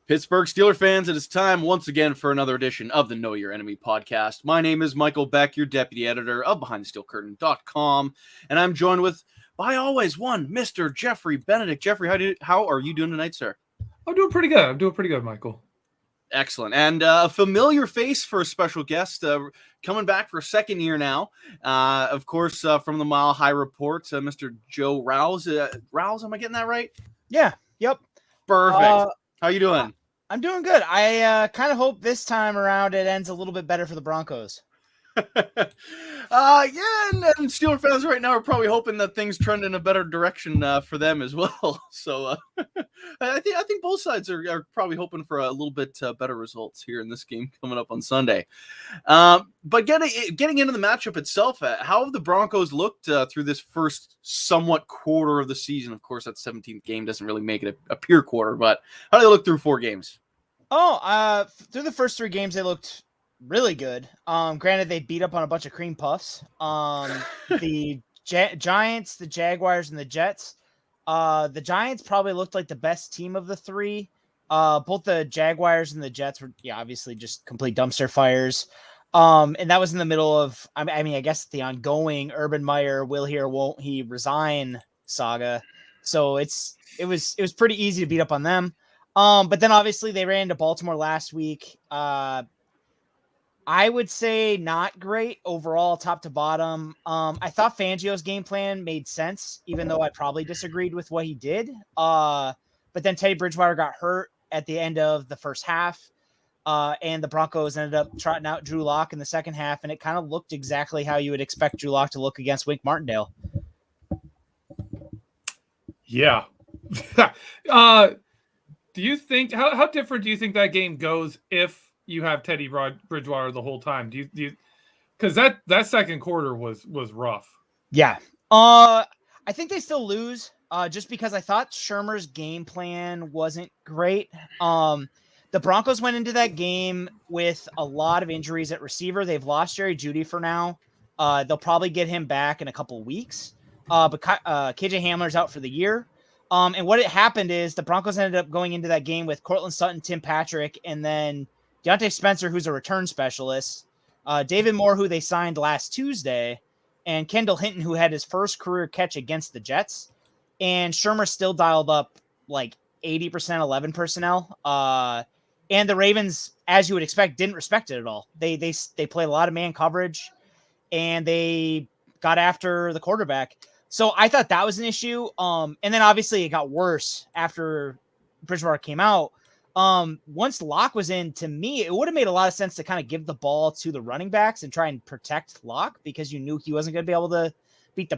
Pittsburgh Steelers fans, it is time once again for another edition of the Know Your Enemy podcast. My name is Michael Beck, your deputy editor of BehindTheSteelCurtain.com, and I'm joined with, by always, one Mr. Geoffrey Benedict. Geoffrey, how are you doing tonight, sir? I'm doing pretty good. Michael. Excellent. And a familiar face for a special guest, coming back for a second year now. Of course, from the Mile High Report, Mr. Joe Rowles. Rowles, am I getting that right? Yeah. Yep. Perfect. How you doing? I'm doing good. I kind of hope this time around it ends a little bit better for the Broncos. And Steelers fans right now are probably hoping that things trend in a better direction for them as well. So I think both sides are probably hoping for a little bit better results here in this game coming up on Sunday. But getting into the matchup itself, how have the Broncos looked through this first somewhat quarter of the season? Of course, that 17th game doesn't really make it a pure quarter, but how do they look through 4 games? Through the first 3 games, they looked really good. Granted, they beat up on a bunch of cream puffs. The Giants, the Jaguars, and the Jets. The Giants probably looked like the best team of the 3. Both the Jaguars and the Jets were, obviously just complete dumpster fires. And that was in the middle of, I guess the ongoing Urban Meyer will he or won't he resign saga. So it was pretty easy to beat up on them. But then obviously they ran into Baltimore last week. I would say not great overall, top to bottom. I thought Fangio's game plan made sense, even though I probably disagreed with what he did. But then Teddy Bridgewater got hurt at the end of the first half, and the Broncos ended up trotting out Drew Lock in the second half, and it kind of looked exactly how you would expect Drew Lock to look against Wink Martindale. Yeah. Do you think how different do you think that game goes if you have Teddy Bridgewater the whole time? Do you because that second quarter was rough. Yeah. I think they still lose just because I thought Shermer's game plan wasn't great. The Broncos went into that game with a lot of injuries at receiver. They've lost Jerry Jeudy for now. They'll probably get him back in a couple weeks. But KJ Hamler's out for the year. And what happened is the Broncos ended up going into that game with Cortland Sutton, Tim Patrick, and then Deontay Spencer, who's a return specialist, David Moore, who they signed last Tuesday, and Kendall Hinton, who had his first career catch against the Jets. And Shermer still dialed up like 80% 11 personnel. And the Ravens, as you would expect, didn't respect it at all. They played a lot of man coverage, and they got after the quarterback. So I thought that was an issue. And then obviously it got worse after Bridgewater came out. Once Locke was in, to me, it would have made a lot of sense to kind of give the ball to the running backs and try and protect Locke because you knew he wasn't going to be able to beat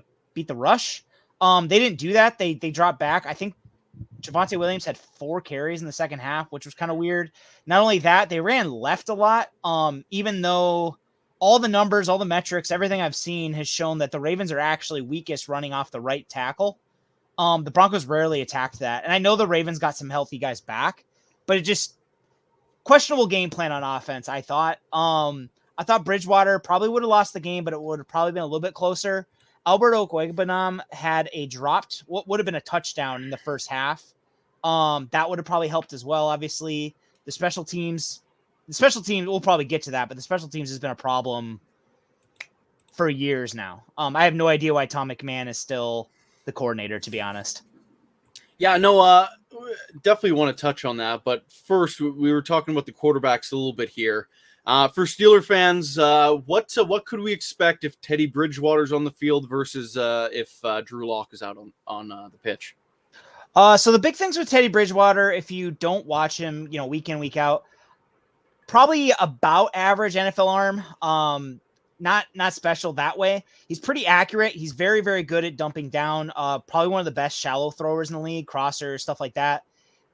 the rush. They didn't do that. They dropped back. I think Javonte Williams had 4 carries in the second half, which was kind of weird. Not only that, they ran left a lot. Even though all the numbers, all the metrics, everything I've seen has shown that the Ravens are actually weakest running off the right tackle. The Broncos rarely attacked that. And I know the Ravens got some healthy guys back, but it just questionable game plan on offense, I thought. I thought Bridgewater probably would have lost the game, but it would have probably been a little bit closer. Albert Okwuegbunam had a dropped, what would have been a touchdown in the first half. That would have probably helped as well. Obviously, the special teams, we'll probably get to that, but the special teams has been a problem for years now. I have no idea why Tom McMahon is still the coordinator, to be honest. Yeah, no, definitely want to touch on that. But first, we were talking about the quarterbacks a little bit here. For Steeler fans, what could we expect if Teddy Bridgewater's on the field versus if Drew Lock is out on the pitch? So the big things with Teddy Bridgewater, if you don't watch him, week in, week out, probably about average NFL arm. Not special that way. He's pretty accurate. He's very, very good at dumping down. Probably one of the best shallow throwers in the league, crossers, stuff like that.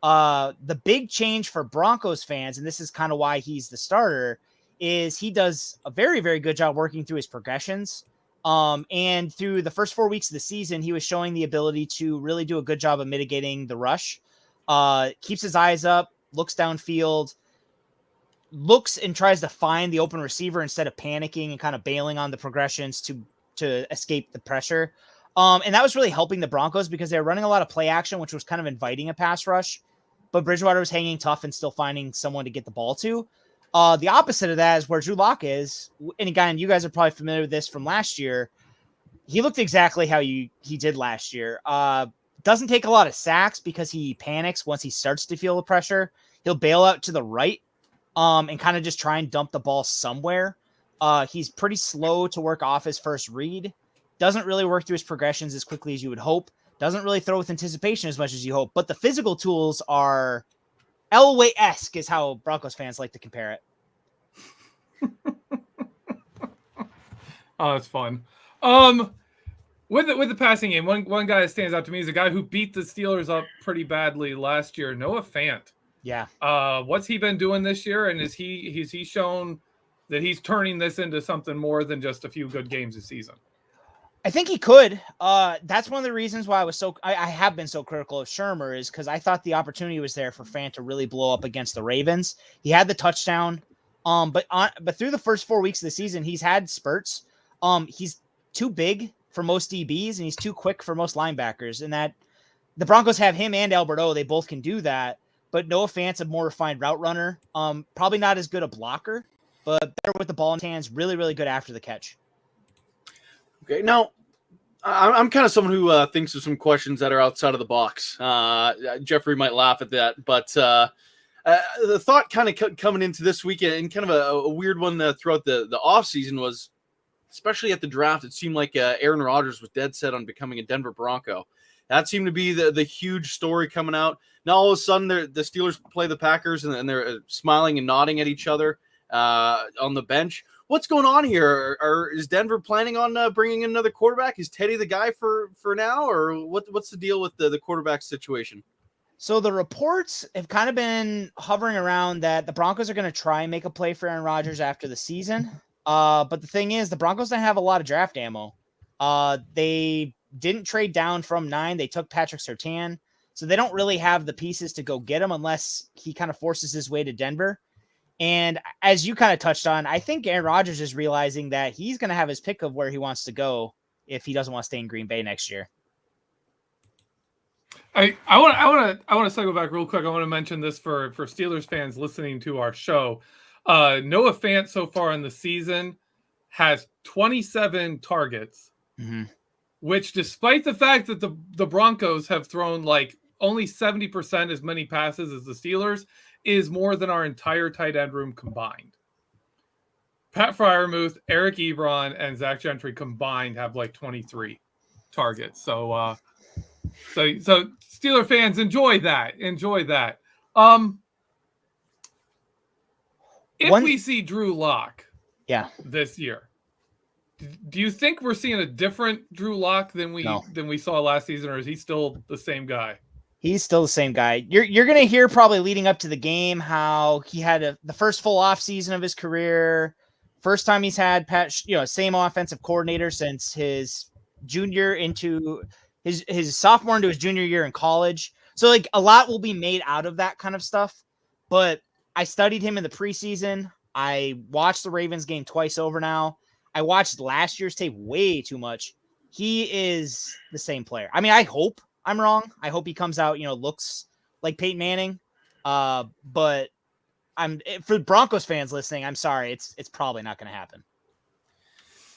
The big change for Broncos fans, and this is kind of why he's the starter, is he does a very, very good job working through his progressions. And through the first 4 weeks of the season, he was showing the ability to really do a good job of mitigating the rush. Keeps his eyes up, looks downfield, looks and tries to find the open receiver instead of panicking and kind of bailing on the progressions to escape the pressure. And that was really helping the Broncos because they were running a lot of play action, which was kind of inviting a pass rush. but Bridgewater was hanging tough and still finding someone to get the ball to. The opposite of that is where Drew Lock is. And again, you guys are probably familiar with this from last year. He looked exactly how he did last year. Doesn't take a lot of sacks because he panics once he starts to feel the pressure. He'll bail out to the right and kind of just try and dump the ball somewhere. He's pretty slow to work off his first read. Doesn't really work through his progressions as quickly as you would hope. Doesn't really throw with anticipation as much as you hope. But the physical tools are Elway-esque is how Broncos fans like to compare it. Oh, that's fun. With the passing game, one guy that stands out to me is a guy who beat the Steelers up pretty badly last year, Noah Fant. Yeah. What's he been doing this year, and has he shown that he's turning this into something more than just a few good games this season? I think he could. That's one of the reasons why I have been so critical of Shurmur is because I thought the opportunity was there for Fant to really blow up against the Ravens. He had the touchdown, but through the first 4 weeks of the season, he's had spurts. He's too big for most DBs, and he's too quick for most linebackers. And that the Broncos have him and Alberto. They both can do that. But Noah Fant's a more refined route runner. Probably not as good a blocker, but better with the ball in his hands. Really, really good after the catch. Okay, now I'm kind of someone who thinks of some questions that are outside of the box. Geoffrey might laugh at that, but the thought kind of coming into this weekend and kind of a weird one throughout the offseason was, especially at the draft, it seemed like Aaron Rodgers was dead set on becoming a Denver Bronco. That seemed to be the huge story coming out. Now all of a sudden the Steelers play the Packers and they're smiling and nodding at each other on the bench. What's going on here? Is Denver planning on bringing in another quarterback? Is Teddy the guy for now, or what's the deal with the quarterback situation? So the reports have kind of been hovering around that the Broncos are going to try and make a play for Aaron Rodgers after the season. But the thing is, the Broncos don't have a lot of draft ammo. They didn't trade down from 9. They took Patrick Surtain. So they don't really have the pieces to go get him unless he kind of forces his way to Denver. And as you kind of touched on, I think Aaron Rodgers is realizing that he's going to have his pick of where he wants to go if he doesn't want to stay in Green Bay next year. I want to cycle back real quick. I want to mention this for Steelers fans listening to our show. Noah Fant so far in the season has 27 targets, which, despite the fact that the Broncos have thrown like only 70% as many passes as the Steelers, is more than our entire tight end room combined. Pat Freiermuth, Eric Ebron, and Zach Gentry combined have like 23 targets. So Steeler fans, enjoy that. If we see Drew Lock this year, do you think we're seeing a different Drew Lock than we saw last season, or is he still the same guy? He's still the same guy. You're going to hear probably leading up to the game how he had the first full off season of his career. First time he's had same offensive coordinator since his junior into his sophomore into his junior year in college. So like a lot will be made out of that kind of stuff. But I studied him in the preseason. I watched the Ravens game twice over now. I watched last year's tape way too much. He is the same player. I mean, I hope I'm wrong. I hope he comes out, looks like Peyton Manning. But for Broncos fans listening, I'm sorry. It's probably not going to happen.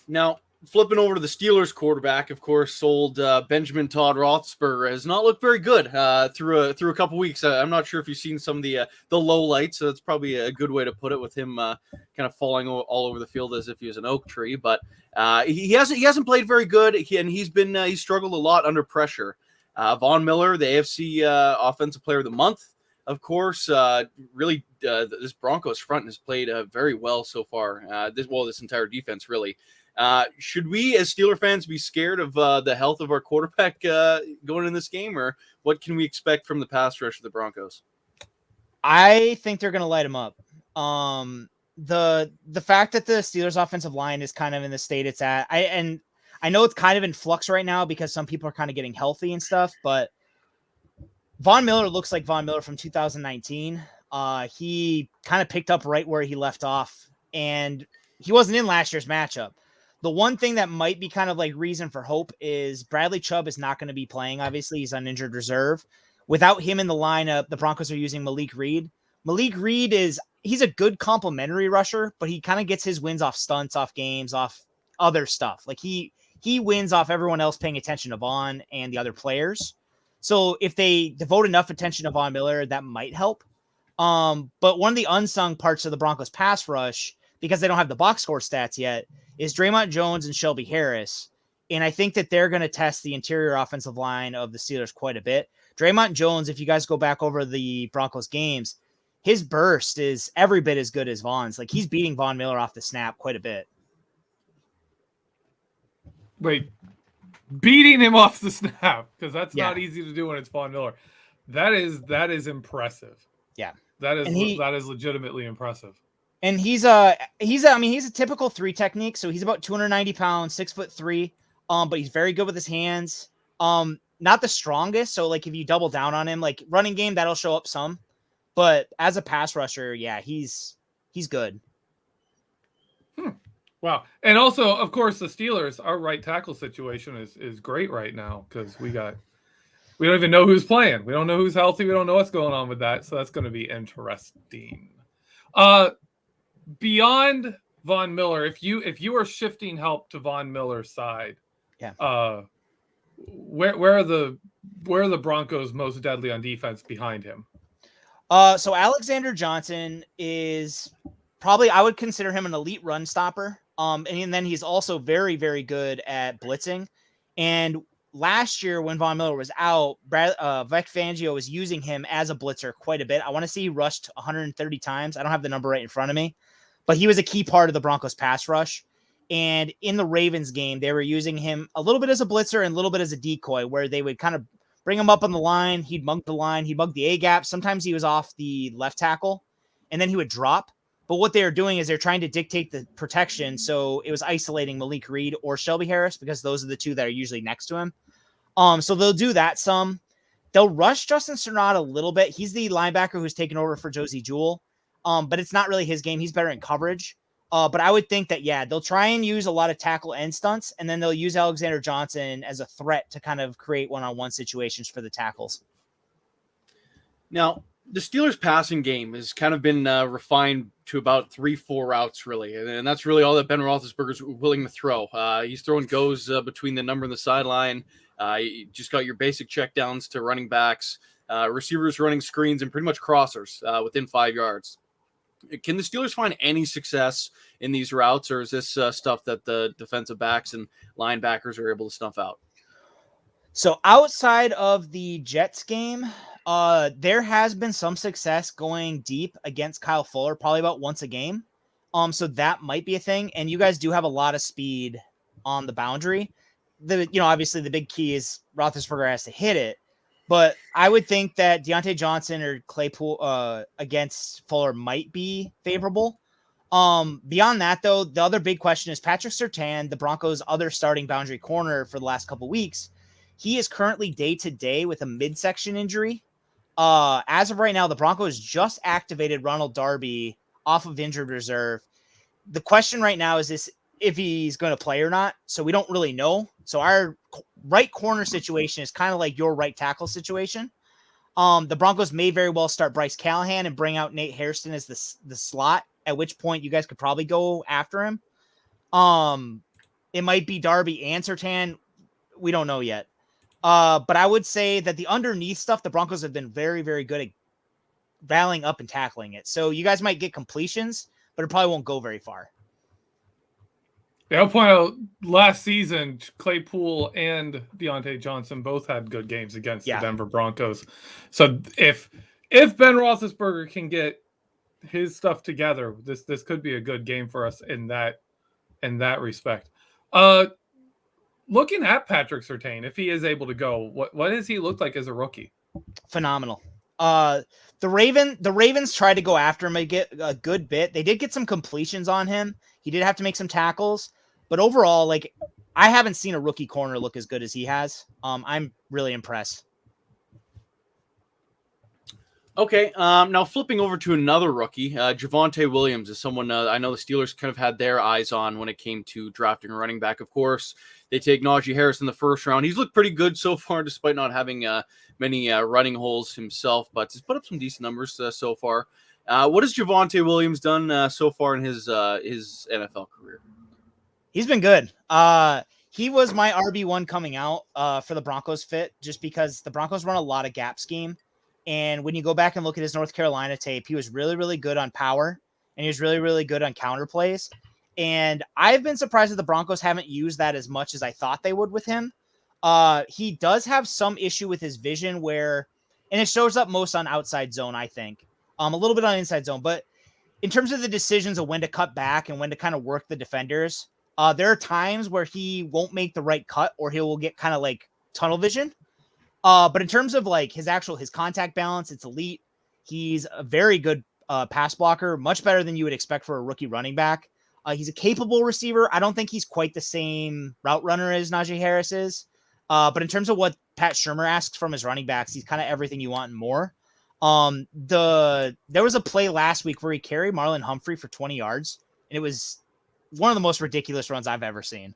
Now, flipping over to the Steelers quarterback, of course, old Benjamin Todd Roethlisberger has not looked very good through a couple weeks. I'm not sure if you've seen some of the low lights. So that's probably a good way to put it, with him kind of falling all over the field as if he was an oak tree. But he hasn't played very good, he's struggled a lot under pressure. Von Miller, the AFC Offensive Player of the Month, of course, really this Broncos front has played very well so far. This entire defense, really. Should we, as Steeler fans, be scared of the health of our quarterback going in this game, or what can we expect from the pass rush of the Broncos? I think they're going to light him up. The fact that the Steelers offensive line is kind of in the state it's at, I know it's kind of in flux right now because some people are kind of getting healthy and stuff, but Von Miller looks like Von Miller from 2019. He kind of picked up right where he left off, and he wasn't in last year's matchup. The one thing that might be kind of like reason for hope is Bradley Chubb is not going to be playing. Obviously, he's on injured reserve, Without him in the lineup, the Broncos are using Malik Reed. Malik Reed he's a good complementary rusher, but he kind of gets his wins off stunts, off games, off other stuff. Like he wins off everyone else paying attention to Von and the other players. So if they devote enough attention to Von Miller, that might help. But one of the unsung parts of the Broncos pass rush, because they don't have the box score stats yet, is Draymond Jones and Shelby Harris. And I think that they're going to test the interior offensive line of the Steelers quite a bit. Draymond Jones, if you guys go back over the Broncos games, his burst is every bit as good as Von's. Like, he's beating Von Miller off the snap quite a bit. Wait, beating him off the snap, because that's not easy to do when it's Von Miller. That is impressive. Yeah. That is legitimately impressive. And he's a typical 3 technique. So he's about 290 pounds, 6'3". But he's very good with his hands. Not the strongest. So like if you double down on him, like running game, that'll show up some. But as a pass rusher, yeah, he's good. Wow. And also, of course, the Steelers, our right tackle situation is great right now because we don't even know who's playing. We don't know who's healthy. We don't know what's going on with that. So that's going to be interesting. Beyond Von Miller, if you are shifting help to Von Miller's side, where are the Broncos most deadly on defense behind him? So Alexander Johnson is probably, I would consider him an elite run stopper. And then he's also very, very good at blitzing. And last year when Von Miller was out, Vic Fangio was using him as a blitzer quite a bit. I want to say he rushed 130 times. I don't have the number right in front of me, but he was a key part of the Broncos pass rush. And in the Ravens game, they were using him a little bit as a blitzer and a little bit as a decoy, where they would kind of bring him up on the line. He'd mug the line. He'd mug the A-gap. Sometimes he was off the left tackle, and then he would drop. But what they're doing is they're trying to dictate the protection. So it was isolating Malik Reed or Shelby Harris because those are the two that are usually next to him. So they'll do that some. They'll rush Justin Strnad a little bit. He's the linebacker who's taken over for Josie Jewell. But it's not really his game. He's better in coverage. But I would think that, they'll try and use a lot of tackle end stunts, and then they'll use Alexander Johnson as a threat to kind of create one-on-one situations for the tackles. Now, the Steelers' passing game has kind of been refined to about 3-4 routes, really. And that's really all that Ben Roethlisberger is willing to throw. He's throwing goes between the number and the sideline. You just got your basic checkdowns to running backs, receivers running screens, and pretty much crossers within 5 yards. Can the Steelers find any success in these routes, or is this stuff that the defensive backs and linebackers are able to snuff out? So outside of the Jets game, there has been some success going deep against Kyle Fuller, probably about once a game. So that might be a thing. And you guys do have a lot of speed on the boundary. Obviously the big key is Roethlisberger has to hit it. But I would think that Deontay Johnson or Claypool against Fuller might be favorable. Beyond that, though, the other big question is Patrick Surtain, the Broncos' other starting boundary corner for the last couple weeks. He is currently day-to-day with a midsection injury. As of right now, the Broncos just activated Ronald Darby off of injured reserve. The question right now is if he's going to play or not. So we don't really know. So our right corner situation is kind of like your right tackle situation. The Broncos may very well start Bryce Callahan and bring out Nate Hairston as the slot, at which point you guys could probably go after him. It might be Darby and Surtain. We don't know yet. But I would say that the underneath stuff, the Broncos have been very, very good at rallying up and tackling it. So you guys might get completions, but it probably won't go very far. Yeah, I'll point out last season, Claypool and Deontay Johnson both had good games against the Denver Broncos. So if Ben Roethlisberger can get his stuff together, this could be a good game for us in that respect. Looking at Patrick Surtain, if he is able to go, what does he look like as a rookie? Phenomenal. The Ravens tried to go after him a good bit. They did get some completions on him. He did have to make some tackles, but overall, I haven't seen a rookie corner look as good as he has. I'm really impressed. Okay, now flipping over to another rookie, Javonte Williams is someone I know the Steelers kind of had their eyes on when it came to drafting a running back. Of course, they take Najee Harris in the first round. He's looked pretty good so far, despite not having many running holes himself, but he's put up some decent numbers so far. What has Javonte Williams done so far in his NFL career? He's been good. He was my RB1 coming out for the Broncos fit, just because the Broncos run a lot of gap scheme. And when you go back and look at his North Carolina tape, he was really, really good on power, and he was really, really good on counter plays. And I've been surprised that the Broncos haven't used that as much as I thought they would with him. He does have some issue with his vision and it shows up most on outside zone, I think. A little bit on inside zone. But in terms of the decisions of when to cut back and when to kind of work the defenders, there are times where he won't make the right cut, or he will get kind of like tunnel vision. But in terms of like his contact balance, it's elite. He's a very good pass blocker, much better than you would expect for a rookie running back. He's a capable receiver. I don't think he's quite the same route runner as Najee Harris is. But in terms of what Pat Shurmur asks from his running backs, he's kind of everything you want and more. There was a play last week where he carried Marlon Humphrey for 20 yards, and it was one of the most ridiculous runs I've ever seen.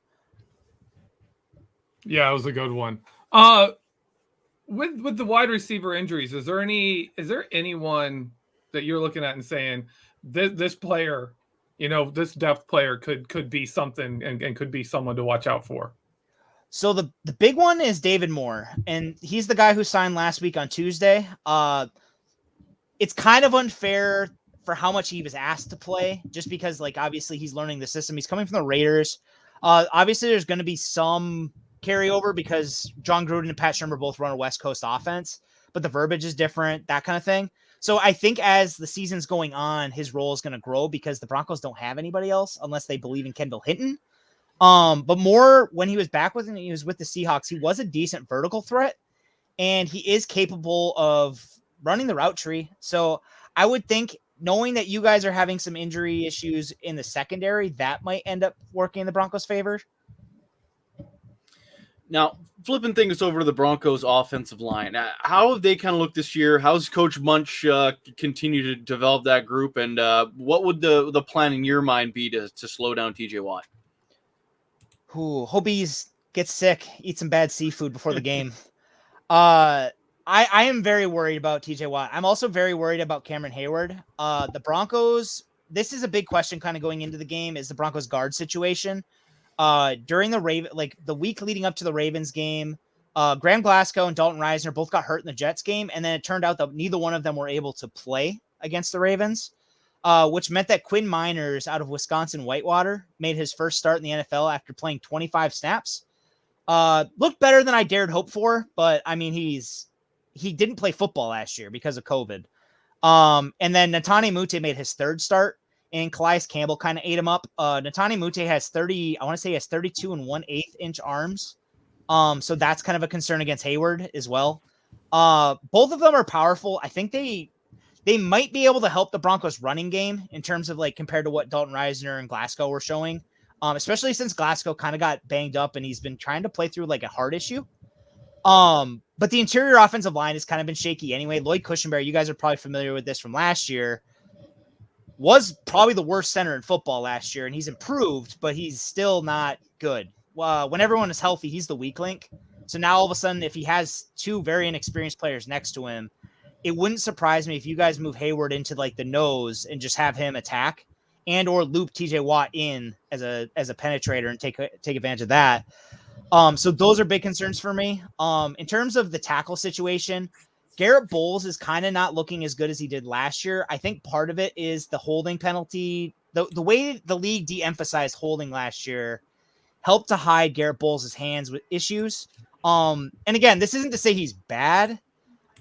Yeah, it was a good one. With the wide receiver injuries, is there anyone that you're looking at and saying this player, this depth player could be something and could be someone to watch out for? So the big one is David Moore, and he's the guy who signed last week on Tuesday. It's kind of unfair for how much he was asked to play, just because like obviously he's learning the system. He's coming from the Raiders. Obviously there's going to be some carryover because John Gruden and Pat Shurmur both run a West Coast offense, but the verbiage is different, that kind of thing. So I think as the season's going on, his role is going to grow because the Broncos don't have anybody else unless they believe in Kendall Hinton. But Moore, when he was back with he was with the Seahawks, he was a decent vertical threat, and he is capable of running the route tree. So I would think, knowing that you guys are having some injury issues in the secondary, that might end up working in the Broncos' favor. Now, flipping things over to the Broncos offensive line, how have they kind of looked this year? How's Coach Munch continue to develop that group? And what would the plan in your mind be to slow down TJ Watt? Hope he gets sick, eat some bad seafood before the game. I am very worried about TJ Watt. I'm also very worried about Cameron Hayward. The Broncos, this is a big question kind of going into the game, is the Broncos guard situation. During the week leading up to the Ravens game, Graham Glasgow and Dalton Risner both got hurt in the Jets game, and then it turned out that neither one of them were able to play against the Ravens, which meant that Quinn Miners out of Wisconsin Whitewater made his first start in the NFL after playing 25 snaps. Looked better than I dared hope for, but I mean, he didn't play football last year because of COVID. And then Netane Muti made his third start, and Calais Campbell kind of ate him up. Netane Muti has 32 and 1/8 inch arms. So that's kind of a concern against Hayward as well. Both of them are powerful. I think they might be able to help the Broncos running game in terms of like compared to what Dalton Risner and Glasgow were showing. Especially since Glasgow kind of got banged up and he's been trying to play through like a heart issue. But the interior offensive line has kind of been shaky anyway. Lloyd Cushingberry, you guys are probably familiar with this from last year, was probably the worst center in football last year, and he's improved, but he's still not good. When everyone is healthy, he's the weak link. So now all of a sudden, if he has two very inexperienced players next to him, it wouldn't surprise me if you guys move Hayward into like the nose and just have him attack and or loop TJ Watt in as a penetrator and take advantage of that. So those are big concerns for me. In terms of the tackle situation, Garrett Bowles is kind of not looking as good as he did last year. I think part of it is the holding penalty. The way the league de-emphasized holding last year helped to hide Garrett Bowles' hands with issues. And again, this isn't to say he's bad,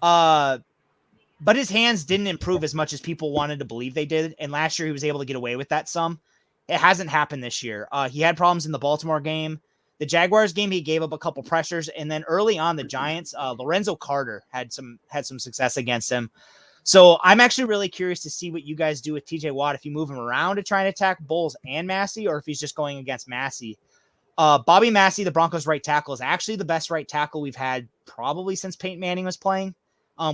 but his hands didn't improve as much as people wanted to believe they did. And last year he was able to get away with that some. It hasn't happened this year. He had problems in the Baltimore game. The Jaguars game, he gave up a couple pressures. And then early on the Giants, Lorenzo Carter had some success against him. So I'm actually really curious to see what you guys do with TJ Watt, if you move him around to try and attack Bowles and Massey, or if he's just going against Massey. Bobby Massey, the Broncos right tackle, is actually the best right tackle we've had probably since Peyton Manning was playing.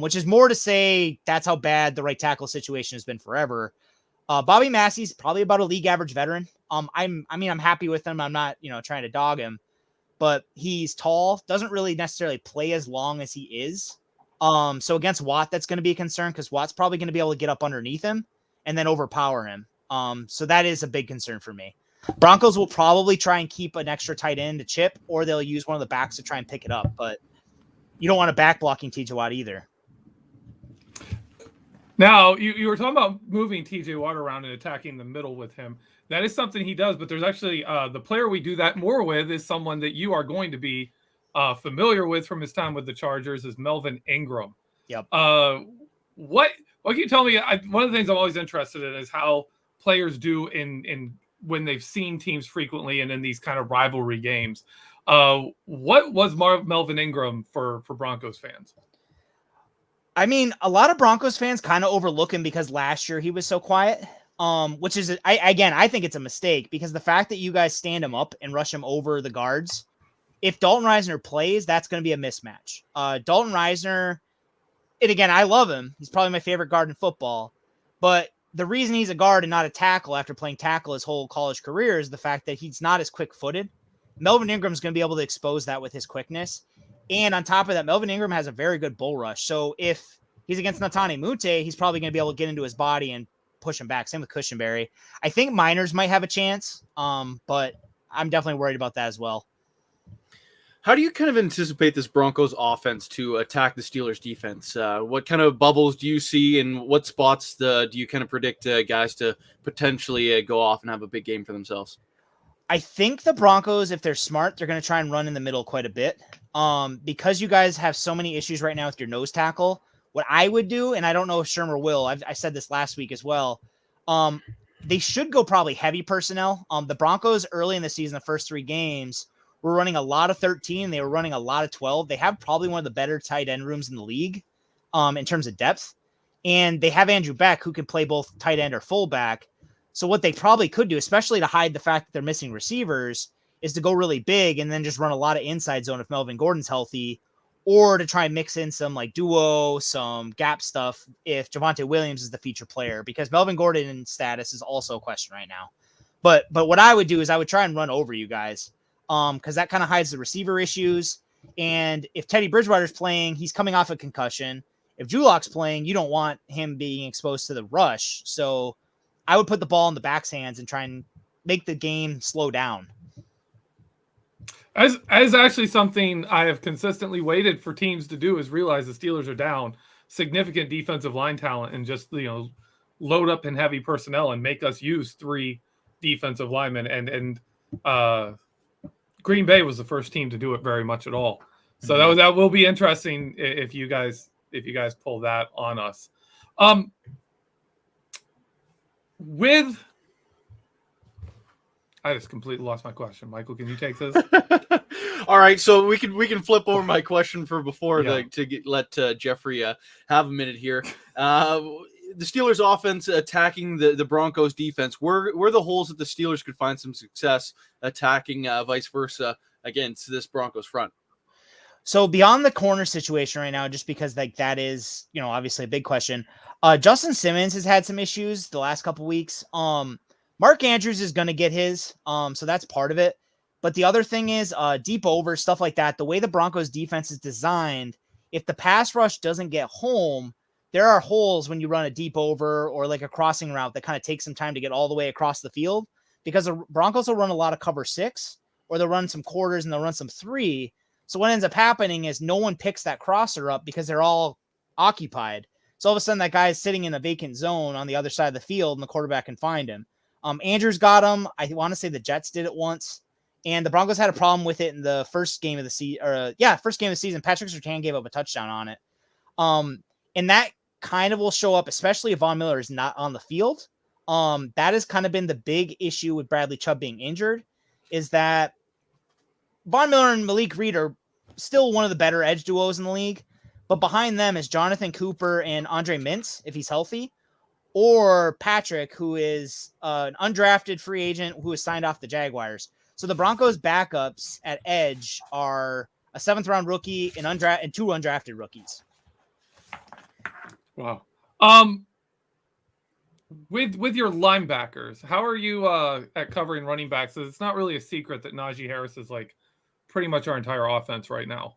which is more to say that's how bad the right tackle situation has been forever. Bobby Massey's probably about a league average veteran. I'm happy with him. I'm not, trying to dog him, but he's tall, doesn't really necessarily play as long as he is. So against Watt, that's going to be a concern because Watt's probably going to be able to get up underneath him and then overpower him. So that is a big concern for me. Broncos will probably try and keep an extra tight end to chip, or they'll use one of the backs to try and pick it up. But you don't want a back blocking TJ Watt either. Now, you were talking about moving TJ Watt around and attacking the middle with him. That is something he does, but there's actually the player we do that more with is someone that you are going to be familiar with from his time with the Chargers is Melvin Ingram. Yep. What can you tell me? One of the things I'm always interested in is how players do in when they've seen teams frequently and in these kind of rivalry games. What was Melvin Ingram for Broncos fans? I mean, a lot of Broncos fans kind of overlook him because last year he was so quiet, which is, I think it's a mistake because the fact that you guys stand him up and rush him over the guards, if Dalton Risner plays, that's going to be a mismatch. Dalton Risner, and again, I love him. He's probably my favorite guard in football, but the reason he's a guard and not a tackle after playing tackle his whole college career is the fact that he's not as quick-footed. Melvin Ingram is going to be able to expose that with his quickness. And on top of that, Melvin Ingram has a very good bull rush. So if he's against Netane Muti, he's probably going to be able to get into his body and push him back. Same with Cushingberry. I think Miners might have a chance, but I'm definitely worried about that as well. How do you kind of anticipate this Broncos offense to attack the Steelers defense? What kind of bubbles do you see, and what spots do you kind of predict guys to potentially go off and have a big game for themselves? I think the Broncos, if they're smart, they're going to try and run in the middle quite a bit. Because you guys have so many issues right now with your nose tackle, what I would do, and I don't know if Shermer will, I said this last week as well, they should go probably heavy personnel. The Broncos early in the season, the first 3 games, were running a lot of 13. They were running a lot of 12. They have probably one of the better tight end rooms in the league in terms of depth. And they have Andrew Beck, who can play both tight end or fullback. So what they probably could do, especially to hide the fact that they're missing receivers, is to go really big and then just run a lot of inside zone if Melvin Gordon's healthy, or to try and mix in some like duo, some gap stuff if Javonte Williams is the feature player, because Melvin Gordon's status is also a question right now. But what I would do is I would try and run over you guys because that kind of hides the receiver issues. And if Teddy Bridgewater's playing, he's coming off a concussion. If Julock's playing, you don't want him being exposed to the rush. So I would put the ball in the back's hands and try and make the game slow down. As actually something I have consistently waited for teams to do is realize the Steelers are down significant defensive line talent and just, load up in heavy personnel and make us use 3 defensive linemen. And Green Bay was the first team to do it very much at all. So that will be interesting if you guys pull that on us. I just completely lost my question. Michael, can you take this? All right, so we can flip over my question for before to let Geoffrey have a minute here. The Steelers offense attacking the Broncos defense. Where the holes that the Steelers could find some success attacking vice versa against this Broncos front? So beyond the corner situation right now, just because that is, obviously a big question. Justin Simmons has had some issues the last couple weeks. Mark Andrews is going to get his, so that's part of it. But the other thing is deep over, stuff like that. The way the Broncos defense is designed, if the pass rush doesn't get home, there are holes when you run a deep over or like a crossing route that kind of takes some time to get all the way across the field, because the Broncos will run a lot of cover 6, or they'll run some quarters and they'll run some 3. So what ends up happening is no one picks that crosser up because they're all occupied. So all of a sudden that guy is sitting in a vacant zone on the other side of the field and the quarterback can find him. Andrews got him. I want to say the Jets did it once. And the Broncos had a problem with it in the first game of the season. First game of the season. Patrick Surtain gave up a touchdown on it. And that kind of will show up, especially if Von Miller is not on the field. That has kind of been the big issue with Bradley Chubb being injured, is that Von Miller and Malik Reed are still one of the better edge duos in the league. But behind them is Jonathan Cooper and Andre Mintz, if he's healthy, or Patrick, who is an undrafted free agent who is signed off the Jaguars. So the Broncos backups at edge are a 7th round rookie and 2 undrafted rookies. Wow. With your linebackers, how are you at covering running backs? It's not really a secret that Najee Harris is like pretty much our entire offense right now.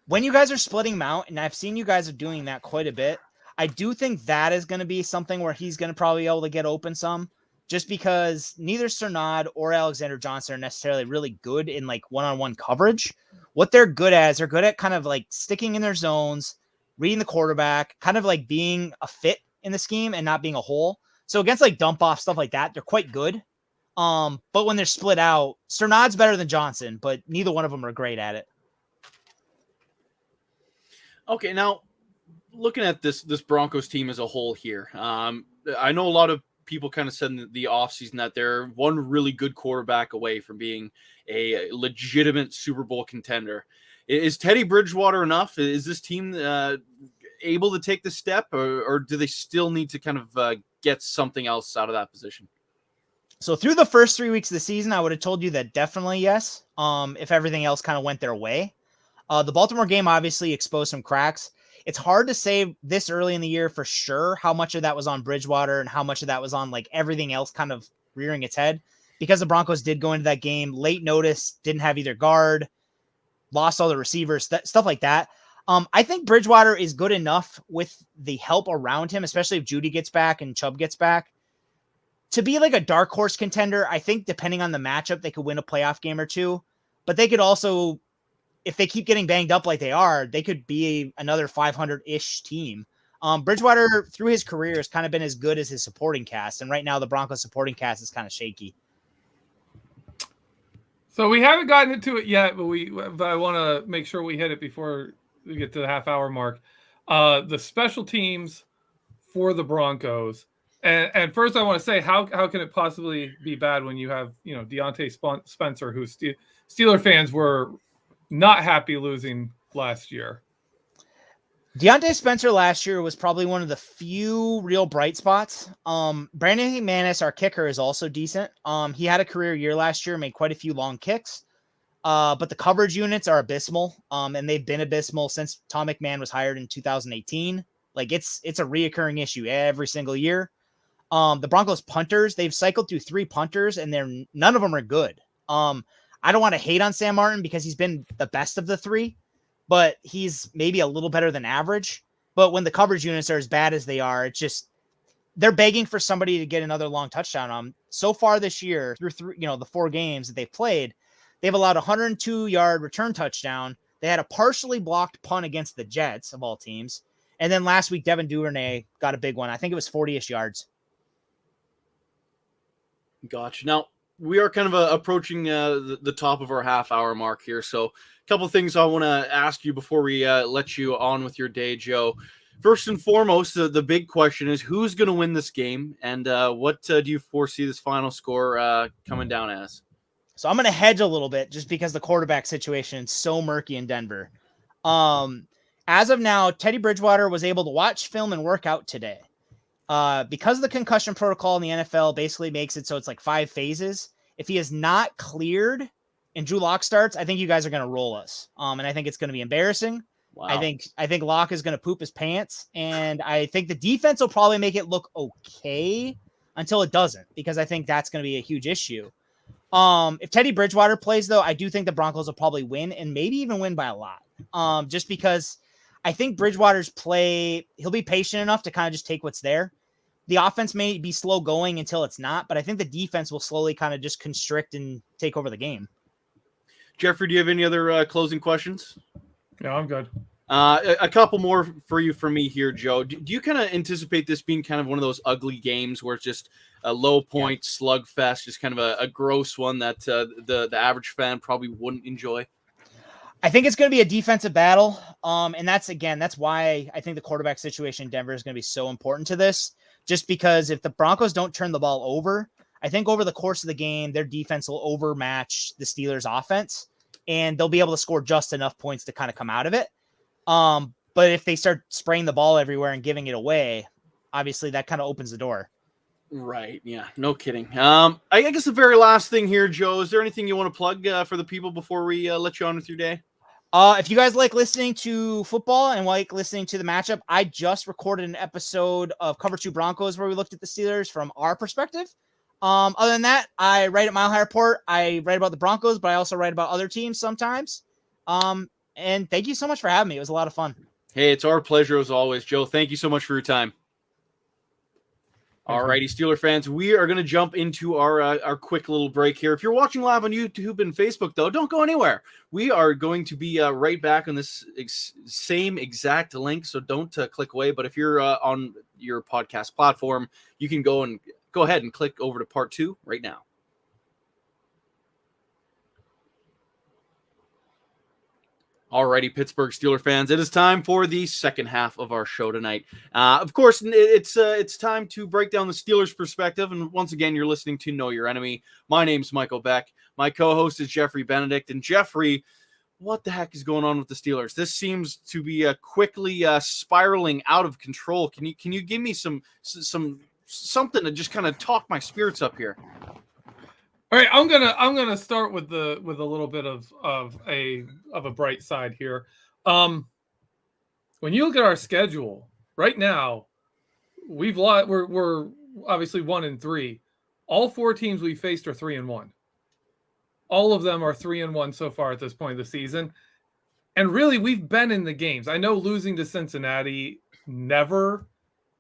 When you guys are splitting them out, and I've seen you guys are doing that quite a bit, I do think that is going to be something where he's going to probably be able to get open some, just because neither Cernod or Alexander Johnson are necessarily really good in like one-on-one coverage. What they're good at is they're good at kind of like sticking in their zones, reading the quarterback, kind of like being a fit in the scheme and not being a hole. So against like dump off stuff like that, they're quite good. But when they're split out, Cernod's better than Johnson, but neither one of them are great at it. Okay, now looking at this Broncos team as a whole here, I know a lot of people kind of said in the offseason that they're one really good quarterback away from being a legitimate Super Bowl contender. Is Teddy Bridgewater enough? Is this team able to take the step, or do they still need to kind of get something else out of that position? So through the first 3 weeks of the season, I would have told you that definitely yes, if everything else kind of went their way. The Baltimore game obviously exposed some cracks. It's hard to say this early in the year for sure how much of that was on Bridgewater and how much of that was on like everything else kind of rearing its head, because the Broncos did go into that game late notice, didn't have either guard, lost all the receivers, stuff like that. I think Bridgewater is good enough with the help around him, especially if Judy gets back and Chubb gets back, to be like a dark horse contender. I think depending on the matchup, they could win a playoff game or two, but they could also, if they keep getting banged up like they are, they could be another 500-ish team. Bridgewater, through his career, has kind of been as good as his supporting cast, and right now the Broncos supporting cast is kind of shaky. So we haven't gotten into it yet, but I want to make sure we hit it before we get to the half-hour mark. The special teams for the Broncos. And first I want to say, how can it possibly be bad when you have, Deontay Spencer, who Steeler fans were not happy losing last year. Deontay Spencer last year was probably one of the few real bright spots. Brandon McManus, our kicker, is also decent. He had a career year last year, made quite a few long kicks. But the coverage units are abysmal. And they've been abysmal since Tom McMahon was hired in 2018. Like it's a reoccurring issue every single year. The Broncos punters, they've cycled through 3 punters and none of them are good. I don't want to hate on Sam Martin because he's been the best of the 3, but he's maybe a little better than average. But when the coverage units are as bad as they are, it's just, they're begging for somebody to get another long touchdown on. So far this year, through the 4 games that they've played, they've allowed a 102-yard return touchdown. They had a partially blocked punt against the Jets, of all teams. And then last week, Devin Duvernay got a big one. I think it was 40-ish yards. Gotcha. Now, we are kind of approaching the top of our half-hour mark here. So a couple of things I want to ask you before we let you on with your day, Joe. First and foremost, the big question is who's going to win this game, and what do you foresee this final score coming down as? So I'm going to hedge a little bit just because the quarterback situation is so murky in Denver. As of now, Teddy Bridgewater was able to watch film and work out today. Because the concussion protocol in the NFL basically makes it so it's like 5 phases. If he is not cleared and Drew Lock starts, I think you guys are going to roll us. And I think it's going to be embarrassing. Wow. I think Lock is going to poop his pants, and I think the defense will probably make it look okay until it doesn't, because I think that's going to be a huge issue. If Teddy Bridgewater plays, though, I do think the Broncos will probably win, and maybe even win by a lot. Just because I think Bridgewater's play, he'll be patient enough to kind of just take what's there. The offense may be slow going until it's not, but I think the defense will slowly kind of just constrict and take over the game. Geoffrey, do you have any other closing questions? Yeah, I'm good. A couple more for you from me here, Joe. Do you kind of anticipate this being kind of one of those ugly games where it's just a low point slugfest, just kind of a gross one that the average fan probably wouldn't enjoy? I think it's going to be a defensive battle. And that's why I think the quarterback situation in Denver is going to be so important to this. Just because if the Broncos don't turn the ball over, I think over the course of the game, their defense will overmatch the Steelers' offense, and they'll be able to score just enough points to kind of come out of it. But if they start spraying the ball everywhere and giving it away, obviously that kind of opens the door. Right. Yeah, no kidding. I guess the very last thing here, Joe, is there anything you want to plug for the people before we let you on with your day? If you guys like listening to football and like listening to the matchup, I just recorded an episode of Cover 2 Broncos where we looked at the Steelers from our perspective. Other than that, I write at Mile High Report. I write about the Broncos, but I also write about other teams sometimes. And thank you so much for having me. It was a lot of fun. Hey, it's our pleasure as always, Joe. Thank you so much for your time. All righty, Steeler fans, we are going to jump into our quick little break here. If you're watching live on YouTube and Facebook, though, don't go anywhere. We are going to be right back on this same exact link, so don't click away. But if you're on your podcast platform, you can go ahead and click over to part 2 right now. Alrighty, Pittsburgh Steeler fans, it is time for the second half of our show tonight. Of course, it's time to break down the Steelers' perspective, and once again, you're listening to Know Your Enemy. My name's Michael Beck. My co-host is Geoffrey Benedict, and Geoffrey, what the heck is going on with the Steelers? This seems to be quickly spiraling out of control. Can you give me something to just kind of talk my spirits up here? All right, I'm gonna start with a little bit of a bright side here. When you look at our schedule right now, we're obviously 1-3. All 4 teams we faced are 3-1. All of them are 3-1 so far at this point of the season, and really we've been in the games. I know losing to Cincinnati never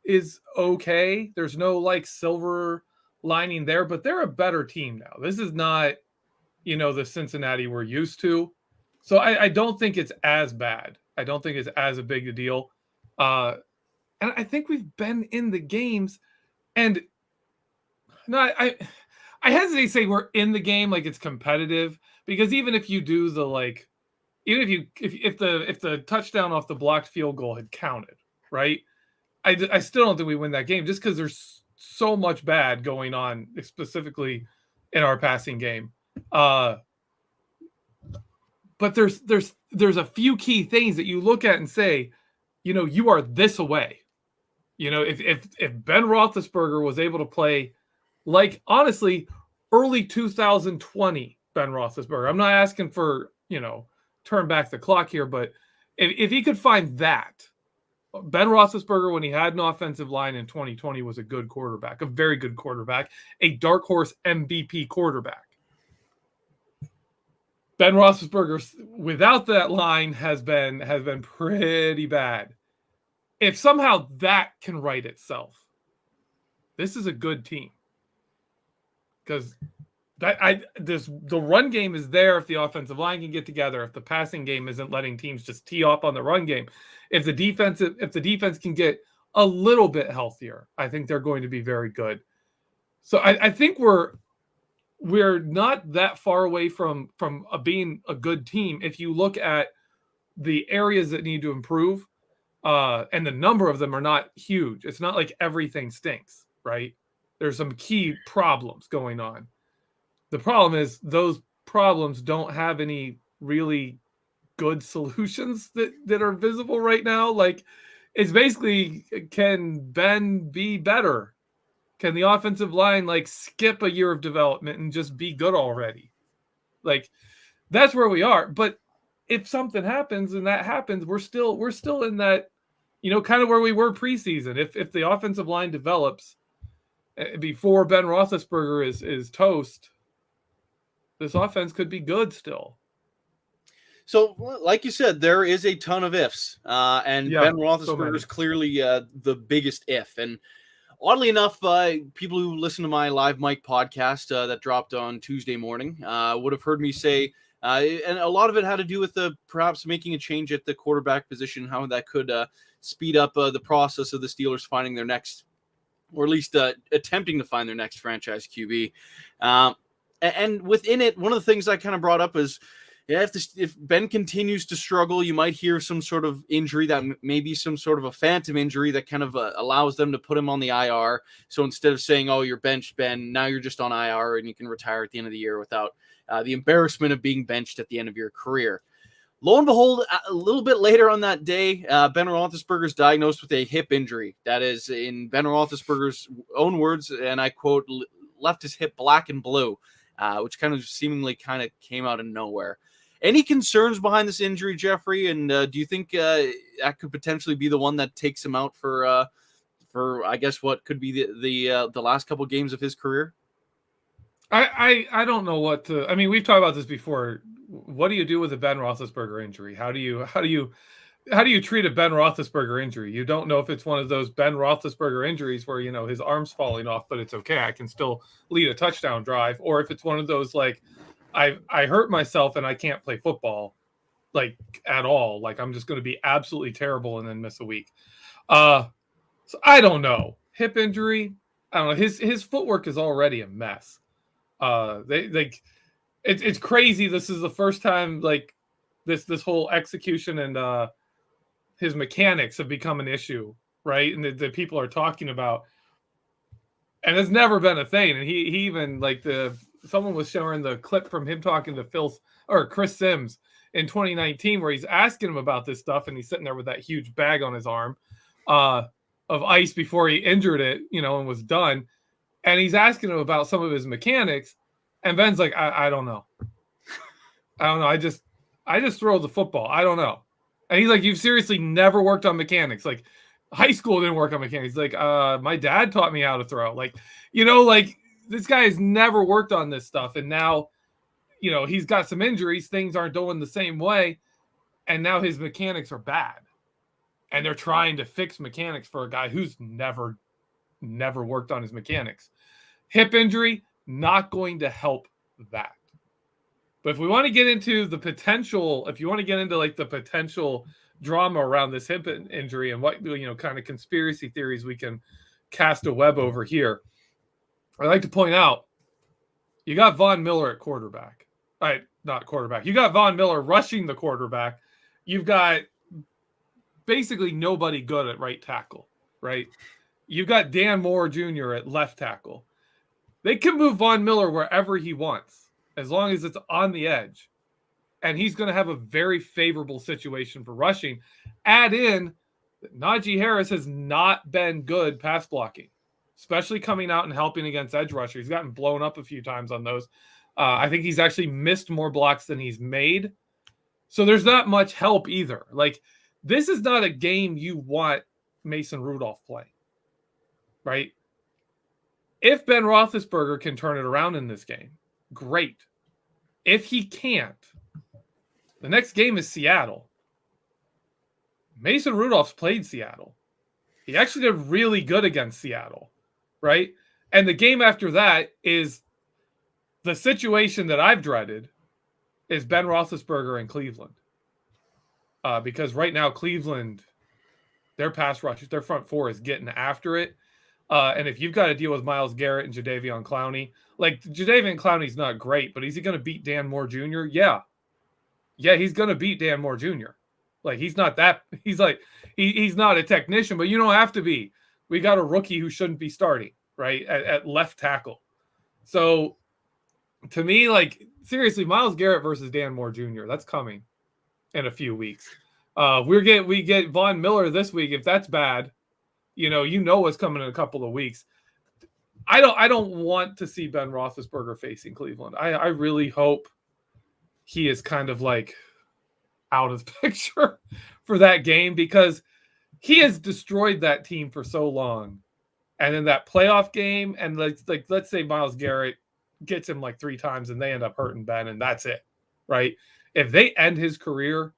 is okay. There's no silver lining there, but they're a better team now. This is not, the Cincinnati we're used to. So I don't think it's as bad. I don't think it's as a big a deal. And I think we've been in the games. And no, I hesitate to say we're in the game like it's competitive, because even if you do if the touchdown off the blocked field goal had counted, right? I still don't think we win that game, just because there's so much bad going on, specifically in our passing game. But there's a few key things that you look at and say, you are this away. If Ben Roethlisberger was able to play honestly, early 2020 Ben Roethlisberger, I'm not asking for, turn back the clock here, but if he could find that, Ben Roethlisberger, when he had an offensive line in 2020, was a good quarterback, a very good quarterback, a dark horse MVP quarterback. Ben Roethlisberger, without that line, has been pretty bad. If somehow that can right itself, this is a good team, because the run game is there if the offensive line can get together, if the passing game isn't letting teams just tee off on the run game. If the defense can get a little bit healthier, I think they're going to be very good. So I think we're not that far away from being a good team if you look at the areas that need to improve, and the number of them are not huge. It's not like everything stinks, right? There's some key problems going on. The problem is those problems don't have any really good solutions that are visible right now. It's basically, can Ben be better? Can the offensive line skip a year of development and just be good already? That's where we are. But if something happens, and that happens, we're still in that, kind of where we were preseason. If the offensive line develops before Ben Roethlisberger is toast, this offense could be good still. So, like you said, there is a ton of ifs, and Ben Roethlisberger is clearly the biggest if. And oddly enough, people who listen to my Live Mic podcast that dropped on Tuesday morning would have heard me say, and a lot of it had to do with perhaps making a change at the quarterback position, how that could speed up the process of the Steelers finding their next, or at least attempting to find their next franchise QB. And within it, one of the things I kind of brought up is, if Ben continues to struggle, you might hear some sort of injury that may be some sort of a phantom injury that kind of allows them to put him on the IR. So instead of saying, oh, you're benched, Ben, now you're just on IR and you can retire at the end of the year without the embarrassment of being benched at the end of your career. Lo and behold, a little bit later on that day, Ben Roethlisberger is diagnosed with a hip injury. That is, in Ben Roethlisberger's own words, and I quote, left his hip black and blue, which kind of seemingly kind of came out of nowhere. Any concerns behind this injury, Geoffrey? And do you think that could potentially be the one that takes him out for I guess what could be the last couple games of his career? I don't know what to. I mean, we've talked about this before. What do you do with a Ben Roethlisberger injury? How do you treat a Ben Roethlisberger injury? You don't know if it's one of those Ben Roethlisberger injuries where, you know, his arm's falling off, but it's okay, I can still lead a touchdown drive, or if it's one of those like I hurt myself and I can't play football like at all. Like I'm just going to be absolutely terrible and then miss a week. So I don't know. Hip injury. I don't know. His footwork is already a mess. It's crazy. This is the first time like this whole execution and his mechanics have become an issue, right? And that people are talking about, and it's never been a thing. And he even like someone was showing the clip from him talking to Chris Sims in 2019, where he's asking him about this stuff, and he's sitting there with that huge bag on his arm of ice before he injured it, you know, and was done. And he's asking him about some of his mechanics, and Ben's like, I don't know. I don't know. I just throw the football. I don't know. And he's like, you've seriously never worked on mechanics. Like high school didn't work on mechanics. He's like, my dad taught me how to throw. Like, you know, like this guy has never worked on this stuff. And now, you know, he's got some injuries. Things aren't going the same way. And now his mechanics are bad. And they're trying to fix mechanics for a guy who's never worked on his mechanics. Hip injury, not going to help that. But if we want to get into the potential, if you want to get into like the potential drama around this hip injury and what, you know, kind of conspiracy theories we can cast a web over here, I'd like to point out, you got Von Miller at quarterback. Not quarterback. You got Von Miller rushing the quarterback. You've got basically nobody good at right tackle, right? You've got Dan Moore Jr. at left tackle. They can move Von Miller wherever he wants, as long as it's on the edge. And he's going to have a very favorable situation for rushing. Add in that Najee Harris has not been good pass blocking, especially coming out and helping against edge rushers. He's gotten blown up a few times on those. I think he's actually missed more blocks than he's made. So there's not much help either. Like, this is not a game you want Mason Rudolph playing, right? If Ben Roethlisberger can turn it around in this game, great. If he can't, the next game is Seattle. Mason Rudolph's played Seattle. He actually did really good against Seattle, right? And the game after that is the situation that I've dreaded is Ben Roethlisberger in Cleveland. Because right now, Cleveland, their pass rush, their front four is getting after it. And if you've got to deal with Myles Garrett and Jadeveon Clowney, like Jadeveon Clowney's not great, but is he going to beat Dan Moore Jr.? Yeah, he's going to beat Dan Moore Jr. Like he's not a technician, but you don't have to be. We got a rookie who shouldn't be starting, right, at left tackle. So to me, like seriously, Myles Garrett versus Dan Moore Jr. That's coming in a few weeks. We get Von Miller this week. If that's bad, you know what's coming in a couple of weeks. I don't want to see Ben Roethlisberger facing Cleveland. I really hope he is kind of like out of the picture for that game, because he has destroyed that team for so long. And in that playoff game, and like let's say Myles Garrett gets him like 3 times and they end up hurting Ben, and that's it, right? If they end his career,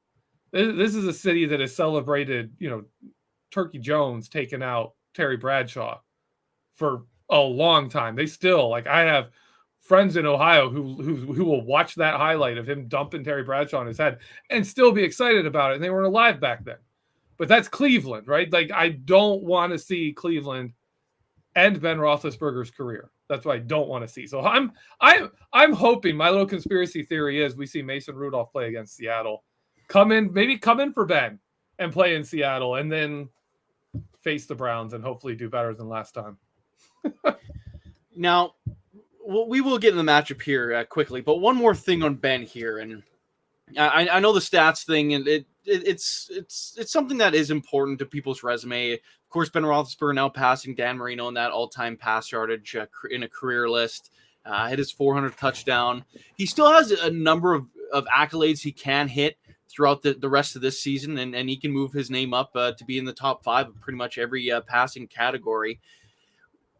this is a city that has celebrated, Turkey Jones taking out Terry Bradshaw for a long time. They still, like, I have friends in Ohio who will watch that highlight of him dumping Terry Bradshaw on his head and still be excited about it. And they weren't alive back then. But that's Cleveland, right? Like, I don't want to see Cleveland end Ben Roethlisberger's career. That's what I don't want to see. So I'm hoping, my little conspiracy theory is we see Mason Rudolph play against Seattle. Come in for Ben and play in Seattle, and then face the Browns and hopefully do better than last time. Now, we will get in the matchup here quickly, but one more thing on Ben here, and I know the stats thing, and it's something that is important to people's resume. Of course, Ben Roethlisberger now passing Dan Marino in that all-time pass yardage in a career list. Hit his 400th touchdown. He still has a number of accolades he can hit throughout the rest of this season, and he can move his name up to be in the top 5 of pretty much every passing category.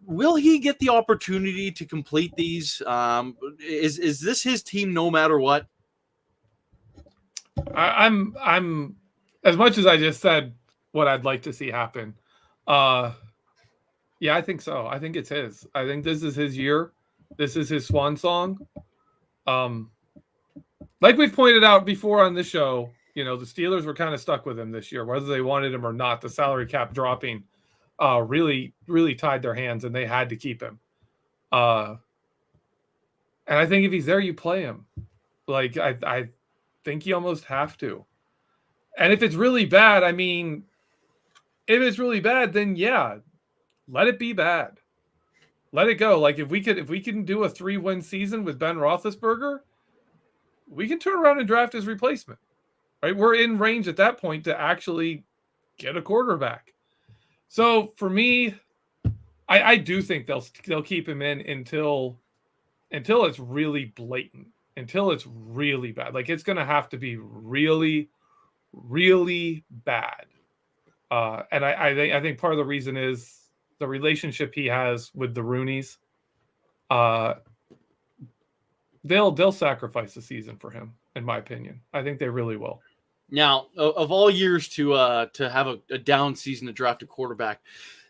Will he get the opportunity to complete these? Is this his team no matter what? I'm as much as I just said what I'd like to see happen. Yeah, I think so. I think it's his. I think this is his year. This is his swan song. Like we've pointed out before on this show, the Steelers were kind of stuck with him this year, whether they wanted him or not. The salary cap dropping really, really tied their hands, and they had to keep him. And I think if he's there, you play him. Like, I think you almost have to. And if it's really bad, if it's really bad, then yeah, let it be bad. Let it go. Like if we can do a 3-win season with Ben Roethlisberger, we can turn around and draft his replacement. Right? We're in range at that point to actually get a quarterback. So for me, I do think they'll keep him in until it's really blatant, until it's really bad. Like it's going to have to be really, really bad. And I think part of the reason is the relationship he has with the Rooneys. They'll sacrifice the season for him, in my opinion. I think they really will. Now, of all years to have a down season to draft a quarterback,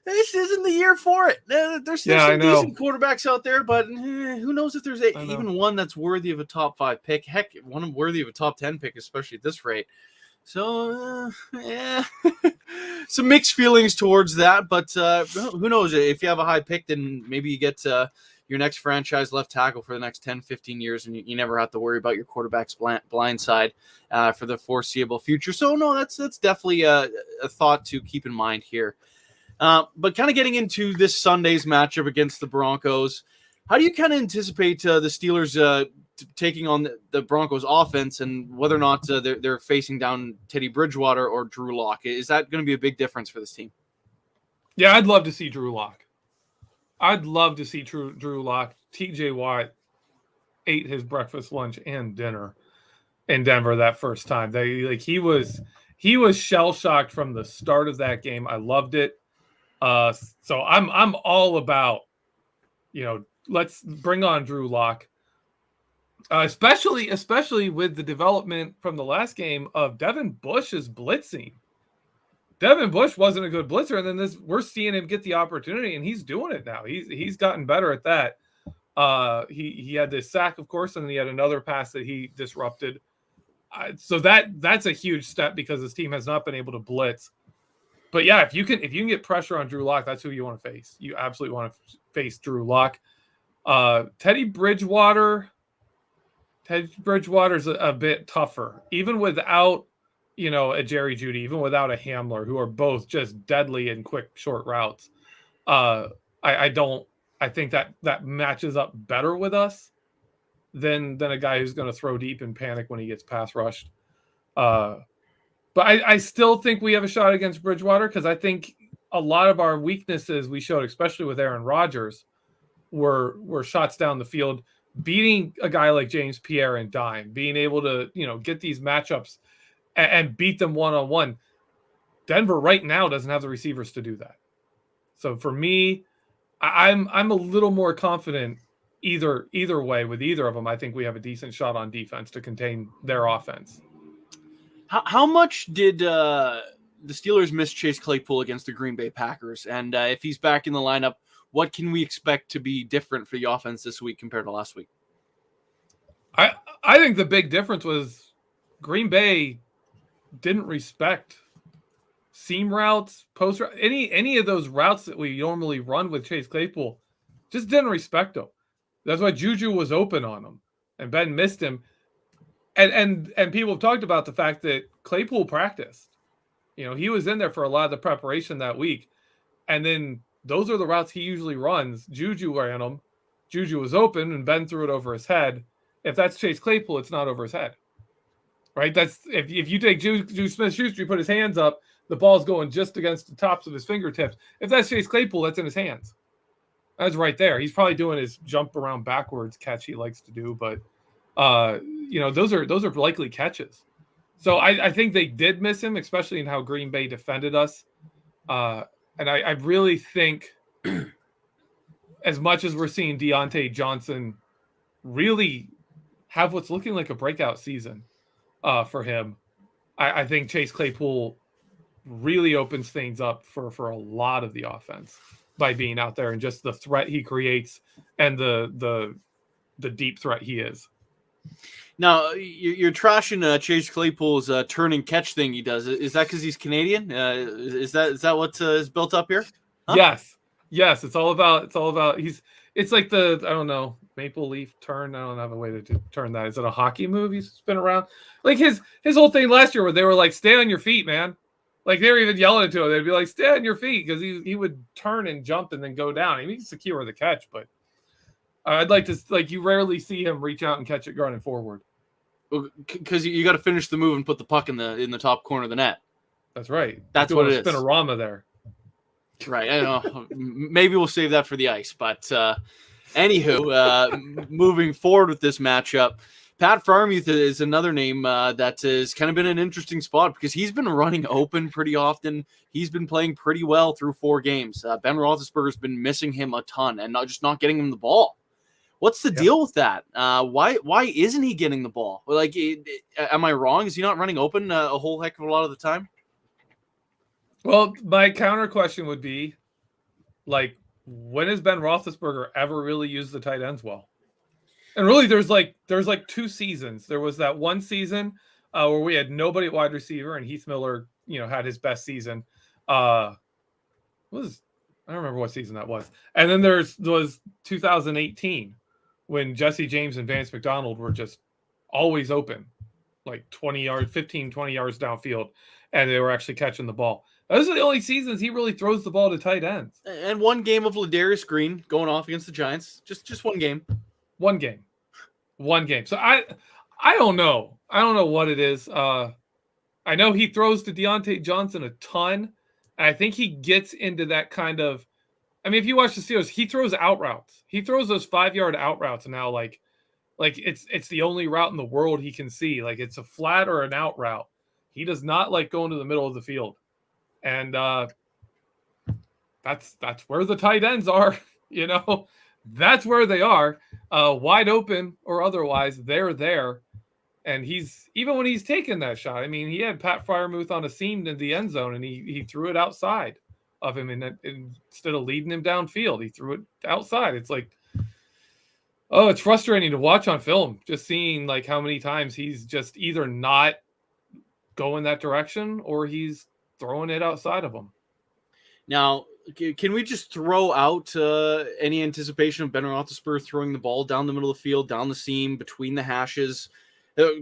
this isn't the year for it. There's some decent quarterbacks out there, but who knows if there's even one that's worthy of a top 5 pick. Heck, one worthy of a top 10 pick, especially at this rate. So, yeah, some mixed feelings towards that. But who knows? If you have a high pick, then maybe you get your next franchise left tackle for the next 10, 15 years, and you never have to worry about your quarterback's blind side for the foreseeable future. So, no, that's definitely a thought to keep in mind here. But kind of getting into this Sunday's matchup against the Broncos, how do you kind of anticipate the Steelers taking on the Broncos offense, and whether or not they're facing down Teddy Bridgewater or Drew Lock? Is that going to be a big difference for this team? Yeah, I'd love to see Drew Lock. I'd love to see Drew Lock. TJ Watt ate his breakfast, lunch, and dinner in Denver that first time. He was shell-shocked from the start of that game. I loved it. So I'm all about, let's bring on Drew Lock. Especially with the development from the last game of Devin Bush's blitzing. Devin Bush wasn't a good blitzer, and then we're seeing him get the opportunity, and he's doing it now. He's gotten better at that. He had this sack, of course, and then he had another pass that he disrupted. So that's a huge step because his team has not been able to blitz. But yeah, if you can get pressure on Drew Lock, that's who you want to face. You absolutely want to face Drew Lock. Teddy Bridgewater's a bit tougher, even without a Jerry Jeudy, even without a Hamler, who are both just deadly in quick short routes. I think that matches up better with us than a guy who's going to throw deep and panic when he gets pass rushed. But I still think we have a shot against Bridgewater, because I think a lot of our weaknesses we showed, especially with Aaron Rodgers, were shots down the field, beating a guy like James Pierre and dime, being able to get these matchups and beat them one-on-one. Denver right now doesn't have the receivers to do that. So for me, I'm a little more confident either way with either of them. I think we have a decent shot on defense to contain their offense. How much did the Steelers miss Chase Claypool against the Green Bay Packers? And if he's back in the lineup, what can we expect to be different for the offense this week compared to last week? I think the big difference was Green Bay didn't respect seam routes, post routes, any of those routes that we normally run with Chase Claypool, just didn't respect them. That's why Juju was open on him and Ben missed him. And people have talked about the fact that Claypool practiced. He was in there for a lot of the preparation that week. And then those are the routes he usually runs. Juju ran them. Juju was open and Ben threw it over his head. If that's Chase Claypool, it's not over his head. Right? That's if you take Juju Smith-Schuster, you put his hands up, the ball's going just against the tops of his fingertips. If that's Chase Claypool, that's in his hands. That's right there. He's probably doing his jump around backwards catch he likes to do, but Those are likely catches. So I think they did miss him, especially in how Green Bay defended us. And I really think, as much as we're seeing Deontay Johnson really have what's looking like a breakout season for him, I think Chase Claypool really opens things up for a lot of the offense by being out there and just the threat he creates and the deep threat he is. Now, you're trashing Chase Claypool's turn and catch thing he does. Is that because he's Canadian? Is that what is built up here? Huh? Yes. It's all about it's like the, I don't know, maple leaf turn. I don't have a way to turn that. Is it a hockey move he's spin around? Like his whole thing last year where they were like, stay on your feet, man. Like they were even yelling to him. They'd be like, stay on your feet, because he would turn and jump and then go down. I mean, he's secure the catch, but I'd like to, like, you rarely see him reach out and catch it running forward. Because you got to finish the move and put the puck in the top corner of the net. That's right. That's what it is. Spinorama there. Right. I don't know. Maybe we'll save that for the ice. But anywho, moving forward with this matchup, Pat Freiermuth is another name that has kind of been an interesting spot because he's been running open pretty often. He's been playing pretty well through 4 games. Ben Roethlisberger has been missing him a ton and not getting him the ball. What's the deal with that? Why isn't he getting the ball? Like, am I wrong? Is he not running open a whole heck of a lot of the time? Well, my counter question would be, like, when has Ben Roethlisberger ever really used the tight ends well? And really, there's like 2 seasons. There was that one season where we had nobody at wide receiver, and Heath Miller, had his best season. I don't remember what season that was. And then was 2018 when Jesse James and Vance McDonald were just always open, like 20 yards downfield, and they were actually catching the ball. Those are the only seasons he really throws the ball to tight ends. And one game of Ladarius Green going off against the Giants. Just one game. One game. So I don't know. I don't know what it is. I know he throws to Deontay Johnson a ton. And I think he gets into that kind of, I mean, if you watch the Steelers, he throws out routes. He throws those 5-yard out routes now, like it's the only route in the world he can see. Like it's a flat or an out route. He does not like going to the middle of the field. And that's where the tight ends are, That's where they are, wide open or otherwise. They're there, and even when he's taking that shot. I mean, he had Pat Freiermuth on a seam in the end zone, and he threw it outside of him, and instead of leading him downfield, he threw it outside. It's like, it's frustrating to watch on film, just seeing like how many times he's just either not going that direction or he's throwing it outside of him. Now, can we just throw out any anticipation of Ben Roethlisberger throwing the ball down the middle of the field, down the seam, between the hashes?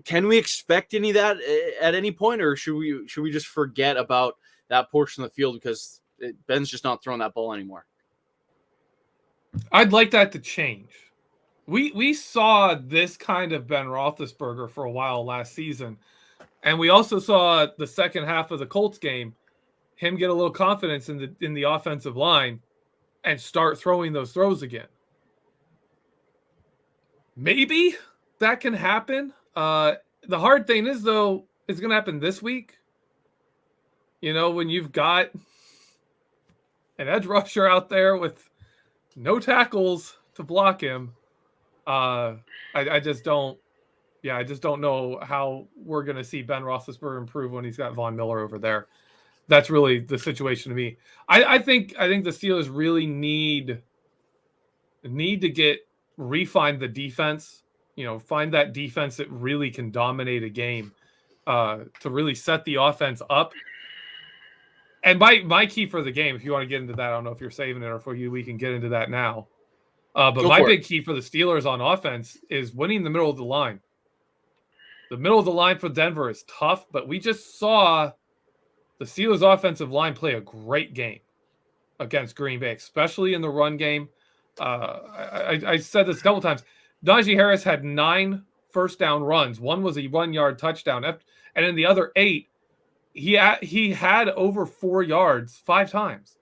Can we expect any of that at any point, or should we just forget about that portion of the field because Ben's just not throwing that ball anymore? I'd like that to change. We saw this kind of Ben Roethlisberger for a while last season, and we also saw the second half of the Colts game him get a little confidence in the offensive line and start throwing those throws again. Maybe that can happen. The hard thing is, though, it's going to happen this week. When you've got an edge rusher out there with no tackles to block him, I just don't know how we're going to see Ben Roethlisberger improve when he's got Von Miller over there. That's really the situation to me. I think the Steelers really need to refine the defense. Find that defense that really can dominate a game to really set the offense up. And my key for the game, if you want to get into that, I don't know if you're saving it or for you, we can get into that now. But my big key for the Steelers on offense is winning the middle of the line. The middle of the line for Denver is tough, but we just saw the Steelers' offensive line play a great game against Green Bay, especially in the run game. I said this a couple times. Najee Harris had 9 first down runs. One was a 1-yard touchdown. And in the other 8, he had over 4 yards 5 times.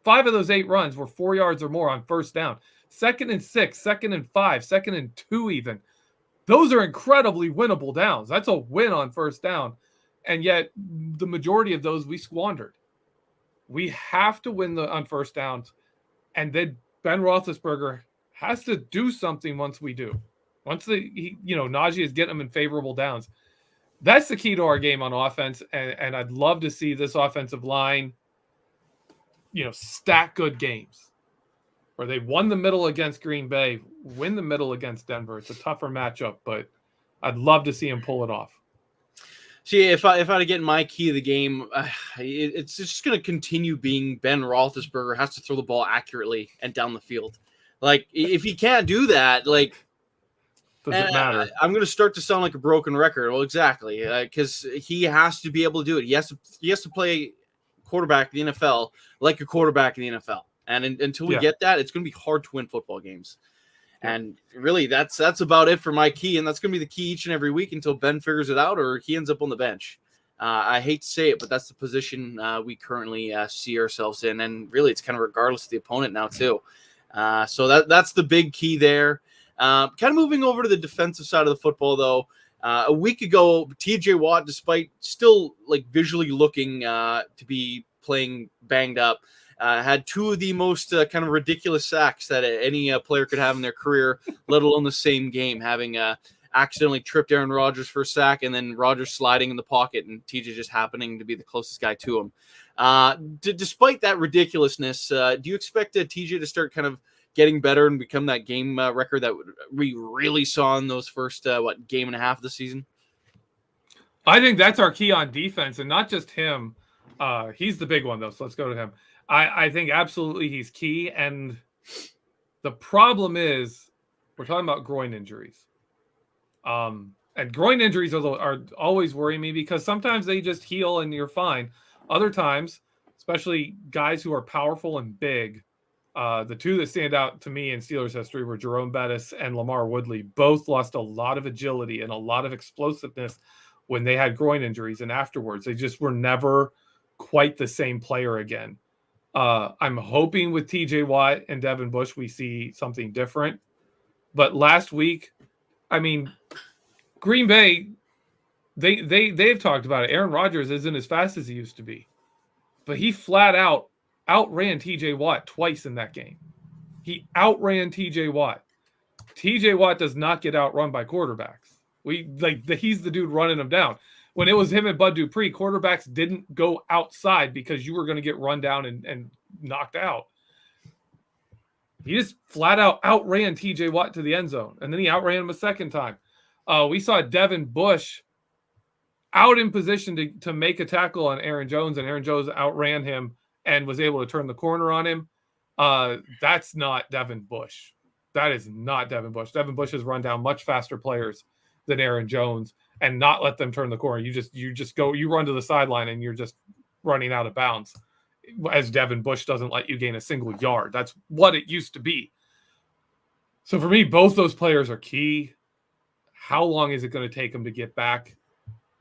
5 of those 8 runs were 4 yards or more on first down. 2nd and 6, 2nd and 5, 2nd and 2 even. Those are incredibly winnable downs. That's a win on first down. And yet the majority of those we squandered. We have to win on first downs. And then Ben Roethlisberger has to do something once we do. Once Najee is getting them in favorable downs. That's the key to our game on offense. And I'd love to see this offensive line, stack good games. Where they won the middle against Green Bay, win the middle against Denver. It's a tougher matchup, but I'd love to see him pull it off. See, if I had to get my key of the game, it's just going to continue being Ben Roethlisberger has to throw the ball accurately and down the field. Like, if he can't do that, like, doesn't matter. I'm going to start to sound like a broken record. Well, exactly, because he has to be able to do it. He has to play quarterback in the NFL like a quarterback in the NFL. And until we get that, it's going to be hard to win football games. And really, that's about it for my key. And that's going to be the key each and every week until Ben figures it out or he ends up on the bench. I hate to say it, but that's the position we currently see ourselves in. And really, it's kind of regardless of the opponent now, too. So that's the big key there. Kind of moving over to the defensive side of the football, though. A week ago, TJ Watt, despite still like visually looking to be playing banged up, had two of the most kind of ridiculous sacks that any player could have in their career, let alone the same game, having accidentally tripped Aaron Rodgers for a sack and then Rodgers sliding in the pocket and TJ just happening to be the closest guy to him. Despite that ridiculousness, do you expect TJ to start kind of getting better and become that game record that we really saw in those first, game and a half of the season? I think that's our key on defense, and not just him. He's the big one, though, so let's go to him. I think absolutely he's key. And the problem is we're talking about groin injuries. And groin injuries are always worrying me because sometimes they just heal and you're fine. Other times, especially guys who are powerful and big, the two that stand out to me in Steelers history were Jerome Bettis and Lamar Woodley. Both lost a lot of agility and a lot of explosiveness when they had groin injuries. And afterwards, they just were never quite the same player again. I'm hoping with TJ Watt and Devin Bush, we see something different. But last week, I mean, Green Bay, they've talked about it. Aaron Rodgers isn't as fast as he used to be, but he flat out outran TJ Watt twice in that game. He outran TJ Watt. TJ Watt does not get outrun by quarterbacks. He's the dude running them down. When it was him and Bud Dupree, quarterbacks didn't go outside because you were going to get run down and knocked out. He just flat out outran TJ Watt to the end zone, and then he outran him a second time. We saw Devin Bush out in position to make a tackle on Aaron Jones, and Aaron Jones outran him and was able to turn the corner on him. That's not Devin Bush. That is not Devin Bush. Devin Bush has run down much faster players than Aaron Jones and not let them turn the corner. You run to the sideline and you're just running out of bounds, as Devin Bush doesn't let you gain a single yard. That's what it used to be. So for me, both those players are key. How long is it going to take them to get back?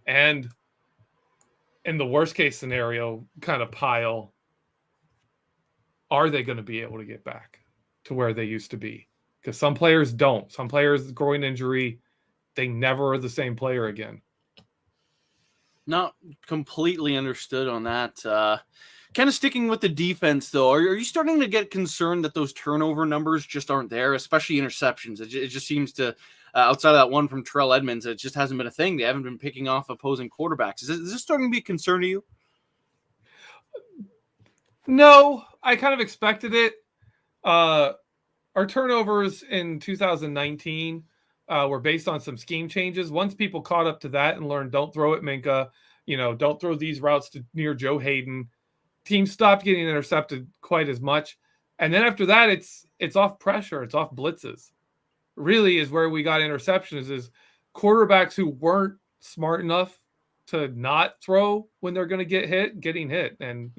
And in the worst case scenario kind of pile, are they going to be able to get back to where they used to be? Because some players don't. Some players, groin injury, they never are the same player again. Not completely understood on that. Kind of sticking with the defense, though, are you starting to get concerned that those turnover numbers just aren't there, especially interceptions? It just seems to, outside of that one from Terrell Edmonds, it just hasn't been a thing. They haven't been picking off opposing quarterbacks. Is this starting to be a concern to you? No, I kind of expected it. Our turnovers in 2019 were based on some scheme changes. Once people caught up to that and learned, don't throw at Minka, don't throw these routes near Joe Hayden, teams stopped getting intercepted quite as much. And then after that, it's off pressure. It's off blitzes. Really is where we got interceptions, is quarterbacks who weren't smart enough to not throw when they're going to getting hit. And,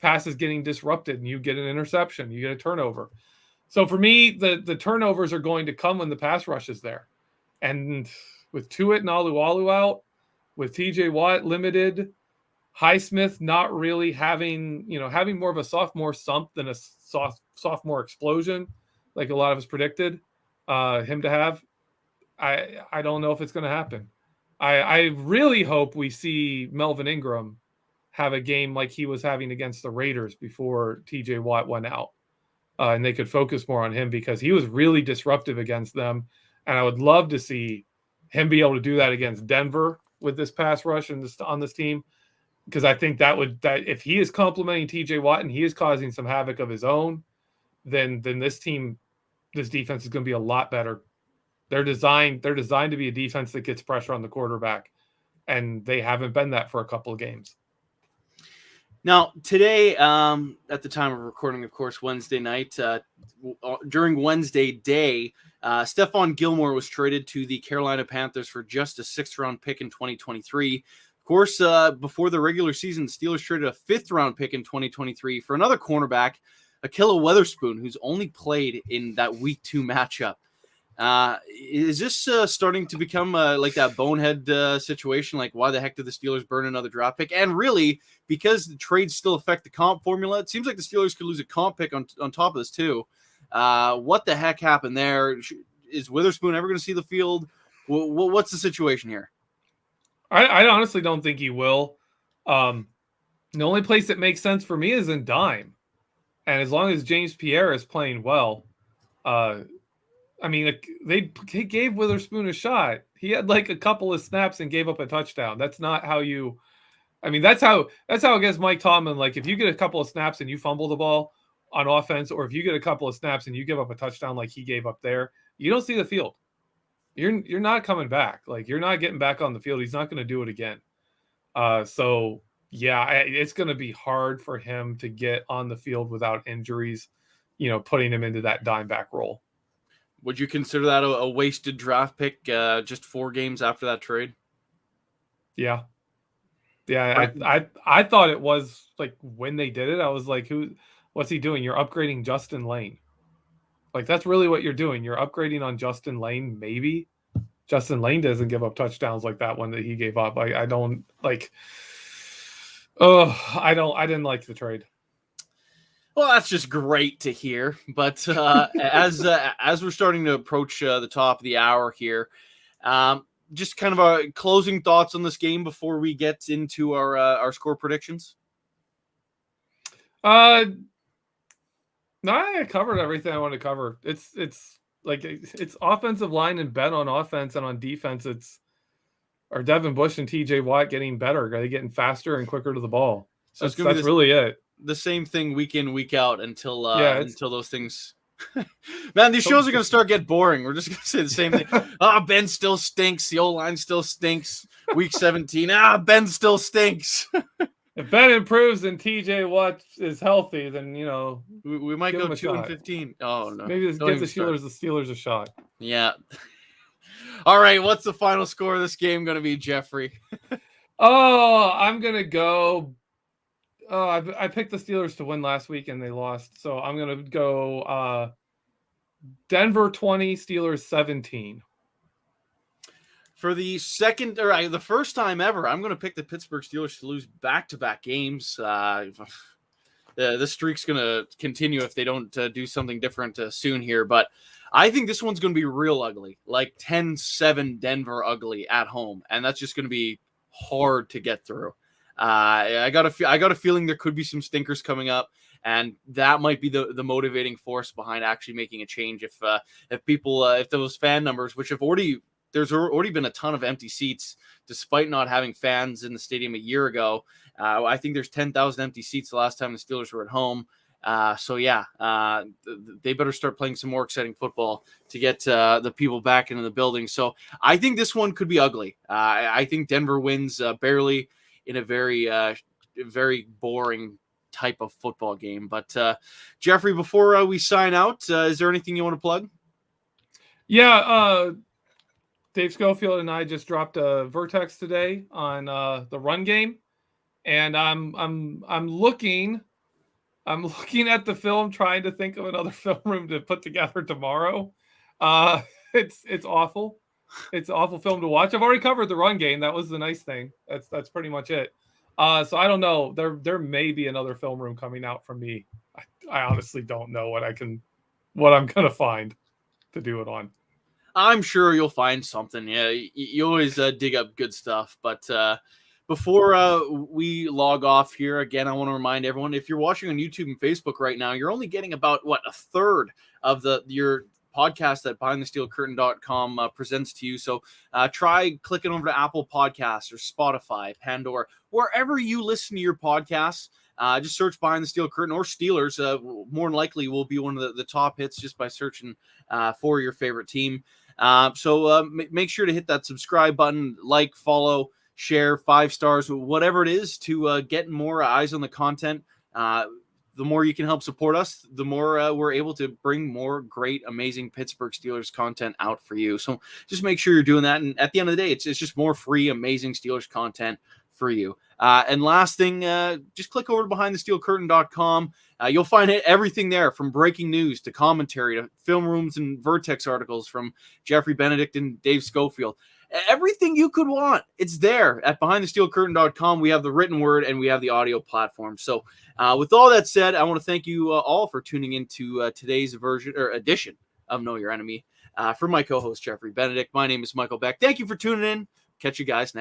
passes getting disrupted and you get an interception, you get a turnover. So for me, the turnovers are going to come when the pass rush is there. And with Tuitt and Alualu out, with TJ Watt limited, Highsmith not really having more of a sophomore slump than a sophomore explosion, like a lot of us predicted him to have. I don't know if it's going to happen. I really hope we see Melvin Ingram have a game like he was having against the Raiders before TJ Watt went out. And they could focus more on him because he was really disruptive against them. And I would love to see him be able to do that against Denver with this pass rush and on this team. Because I think that if he is complimenting TJ Watt and he is causing some havoc of his own, then this defense is going to be a lot better. They're designed to be a defense that gets pressure on the quarterback, and they haven't been that for a couple of games. Now, today, at the time of recording, of course, Wednesday night, during Wednesday day, Stephon Gilmore was traded to the Carolina Panthers for just a 6th-round pick in 2023. Of course, before the regular season, the Steelers traded a 5th-round pick in 2023 for another cornerback, Ahkello Witherspoon, who's only played in that Week 2 matchup. Is this starting to become like that bonehead situation? Like, why the heck did the Steelers burn another draft pick? And really, because the trades still affect the comp formula, it seems like the Steelers could lose a comp pick on top of this too. What the heck happened there? Is Witherspoon ever going to see the field? What's the situation here? I honestly don't think he will. The only place that makes sense for me is in dime. And as long as James Pierre is playing well, I mean, they gave Witherspoon a shot. He had like a couple of snaps and gave up a touchdown. That's not how you. I mean, that's how against Mike Tomlin. Like, if you get a couple of snaps and you fumble the ball on offense, or if you get a couple of snaps and you give up a touchdown like he gave up there, you don't see the field. You're not coming back. Like, you're not getting back on the field. He's not going to do it again. So yeah, it's going to be hard for him to get on the field without injuries. Putting him into that dime back role. Would you consider that a wasted draft pick just 4 games after that trade? Yeah. I thought it was like when they did it, I was like, what's he doing? You're upgrading Justin Lane. Like, that's really what you're doing. You're upgrading on Justin Lane. Maybe Justin Lane doesn't give up touchdowns like that one that he gave up. I don't like. Oh, I didn't like the trade. Well, that's just great to hear. But as we're starting to approach the top of the hour here, just kind of our closing thoughts on this game before we get into our score predictions. No, I covered everything I wanted to cover. It's like it's offensive line and bet on offense, and on defense, are Devin Bush and TJ Watt getting better? Are they getting faster and quicker to the ball? So that's really it. The same thing week in, week out until those things. Man, these shows are going to start get boring. We're just going to say the same thing. Ben still stinks. The O-line still stinks. Week 17. Ben still stinks. If Ben improves and TJ Watt is healthy, then we might go 2-15. Oh no, maybe give the Steelers a shot. Yeah. All right, what's the final score of this game going to be, Geoffrey? I'm going to go. I picked the Steelers to win last week and they lost, so I'm going to go Denver 20, Steelers 17. For the the first time ever, I'm going to pick the Pittsburgh Steelers to lose back-to-back games. This streak's going to continue if they don't do something different soon here. But I think this one's going to be real ugly, like 10-7 Denver ugly at home, and that's just going to be hard to get through. I got a feeling there could be some stinkers coming up, and that might be the motivating force behind actually making a change. If those fan numbers, which have there's already been a ton of empty seats, despite not having fans in the stadium a year ago. I think there's 10,000 empty seats the last time the Steelers were at home. They better start playing some more exciting football to get the people back into the building. So I think this one could be ugly. I think Denver wins barely in a very, very boring type of football game. But Geoffrey, before we sign out, is there anything you want to plug? Yeah, Dave Schofield and I just dropped a Vertex today on the run game, and I'm looking at the film, trying to think of another film room to put together tomorrow. It's awful. It's an awful film to watch. I've already covered the run game. That was the nice thing. That's pretty much it. So I don't know. There may be another film room coming out from me. I honestly don't know what I'm gonna find to do it on. I'm sure you'll find something. Yeah, you always dig up good stuff. But before we log off here, again, I want to remind everyone, if you're watching on YouTube and Facebook right now, you're only getting about, a third of your podcast that BehindTheSteelCurtain.com presents to you. So try clicking over to Apple Podcasts or Spotify, Pandora, wherever you listen to your podcasts. Just search Behind the Steel Curtain or Steelers. More than likely will be one of the top hits just by searching for your favorite team. So make sure to hit that subscribe button, like, follow, share, 5 stars, whatever it is to get more eyes on the content. The more you can help support us, the more we're able to bring more great, amazing Pittsburgh Steelers content out for you. So just make sure you're doing that. And at the end of the day, it's just more free, amazing Steelers content for you. And last thing, just click over to BehindTheSteelCurtain.com. You'll find everything there, from breaking news to commentary to film rooms and Vertex articles from Geoffrey, Benedict, and Dave Schofield. Everything you could want, it's there at BehindTheSteelCurtain.com. We have the written word and we have the audio platform. So with all that said, I want to thank you all for tuning into today's edition of Know Your Enemy. For my co-host, Geoffrey, Benedict, my name is Michael Beck. Thank you for tuning in. Catch you guys next.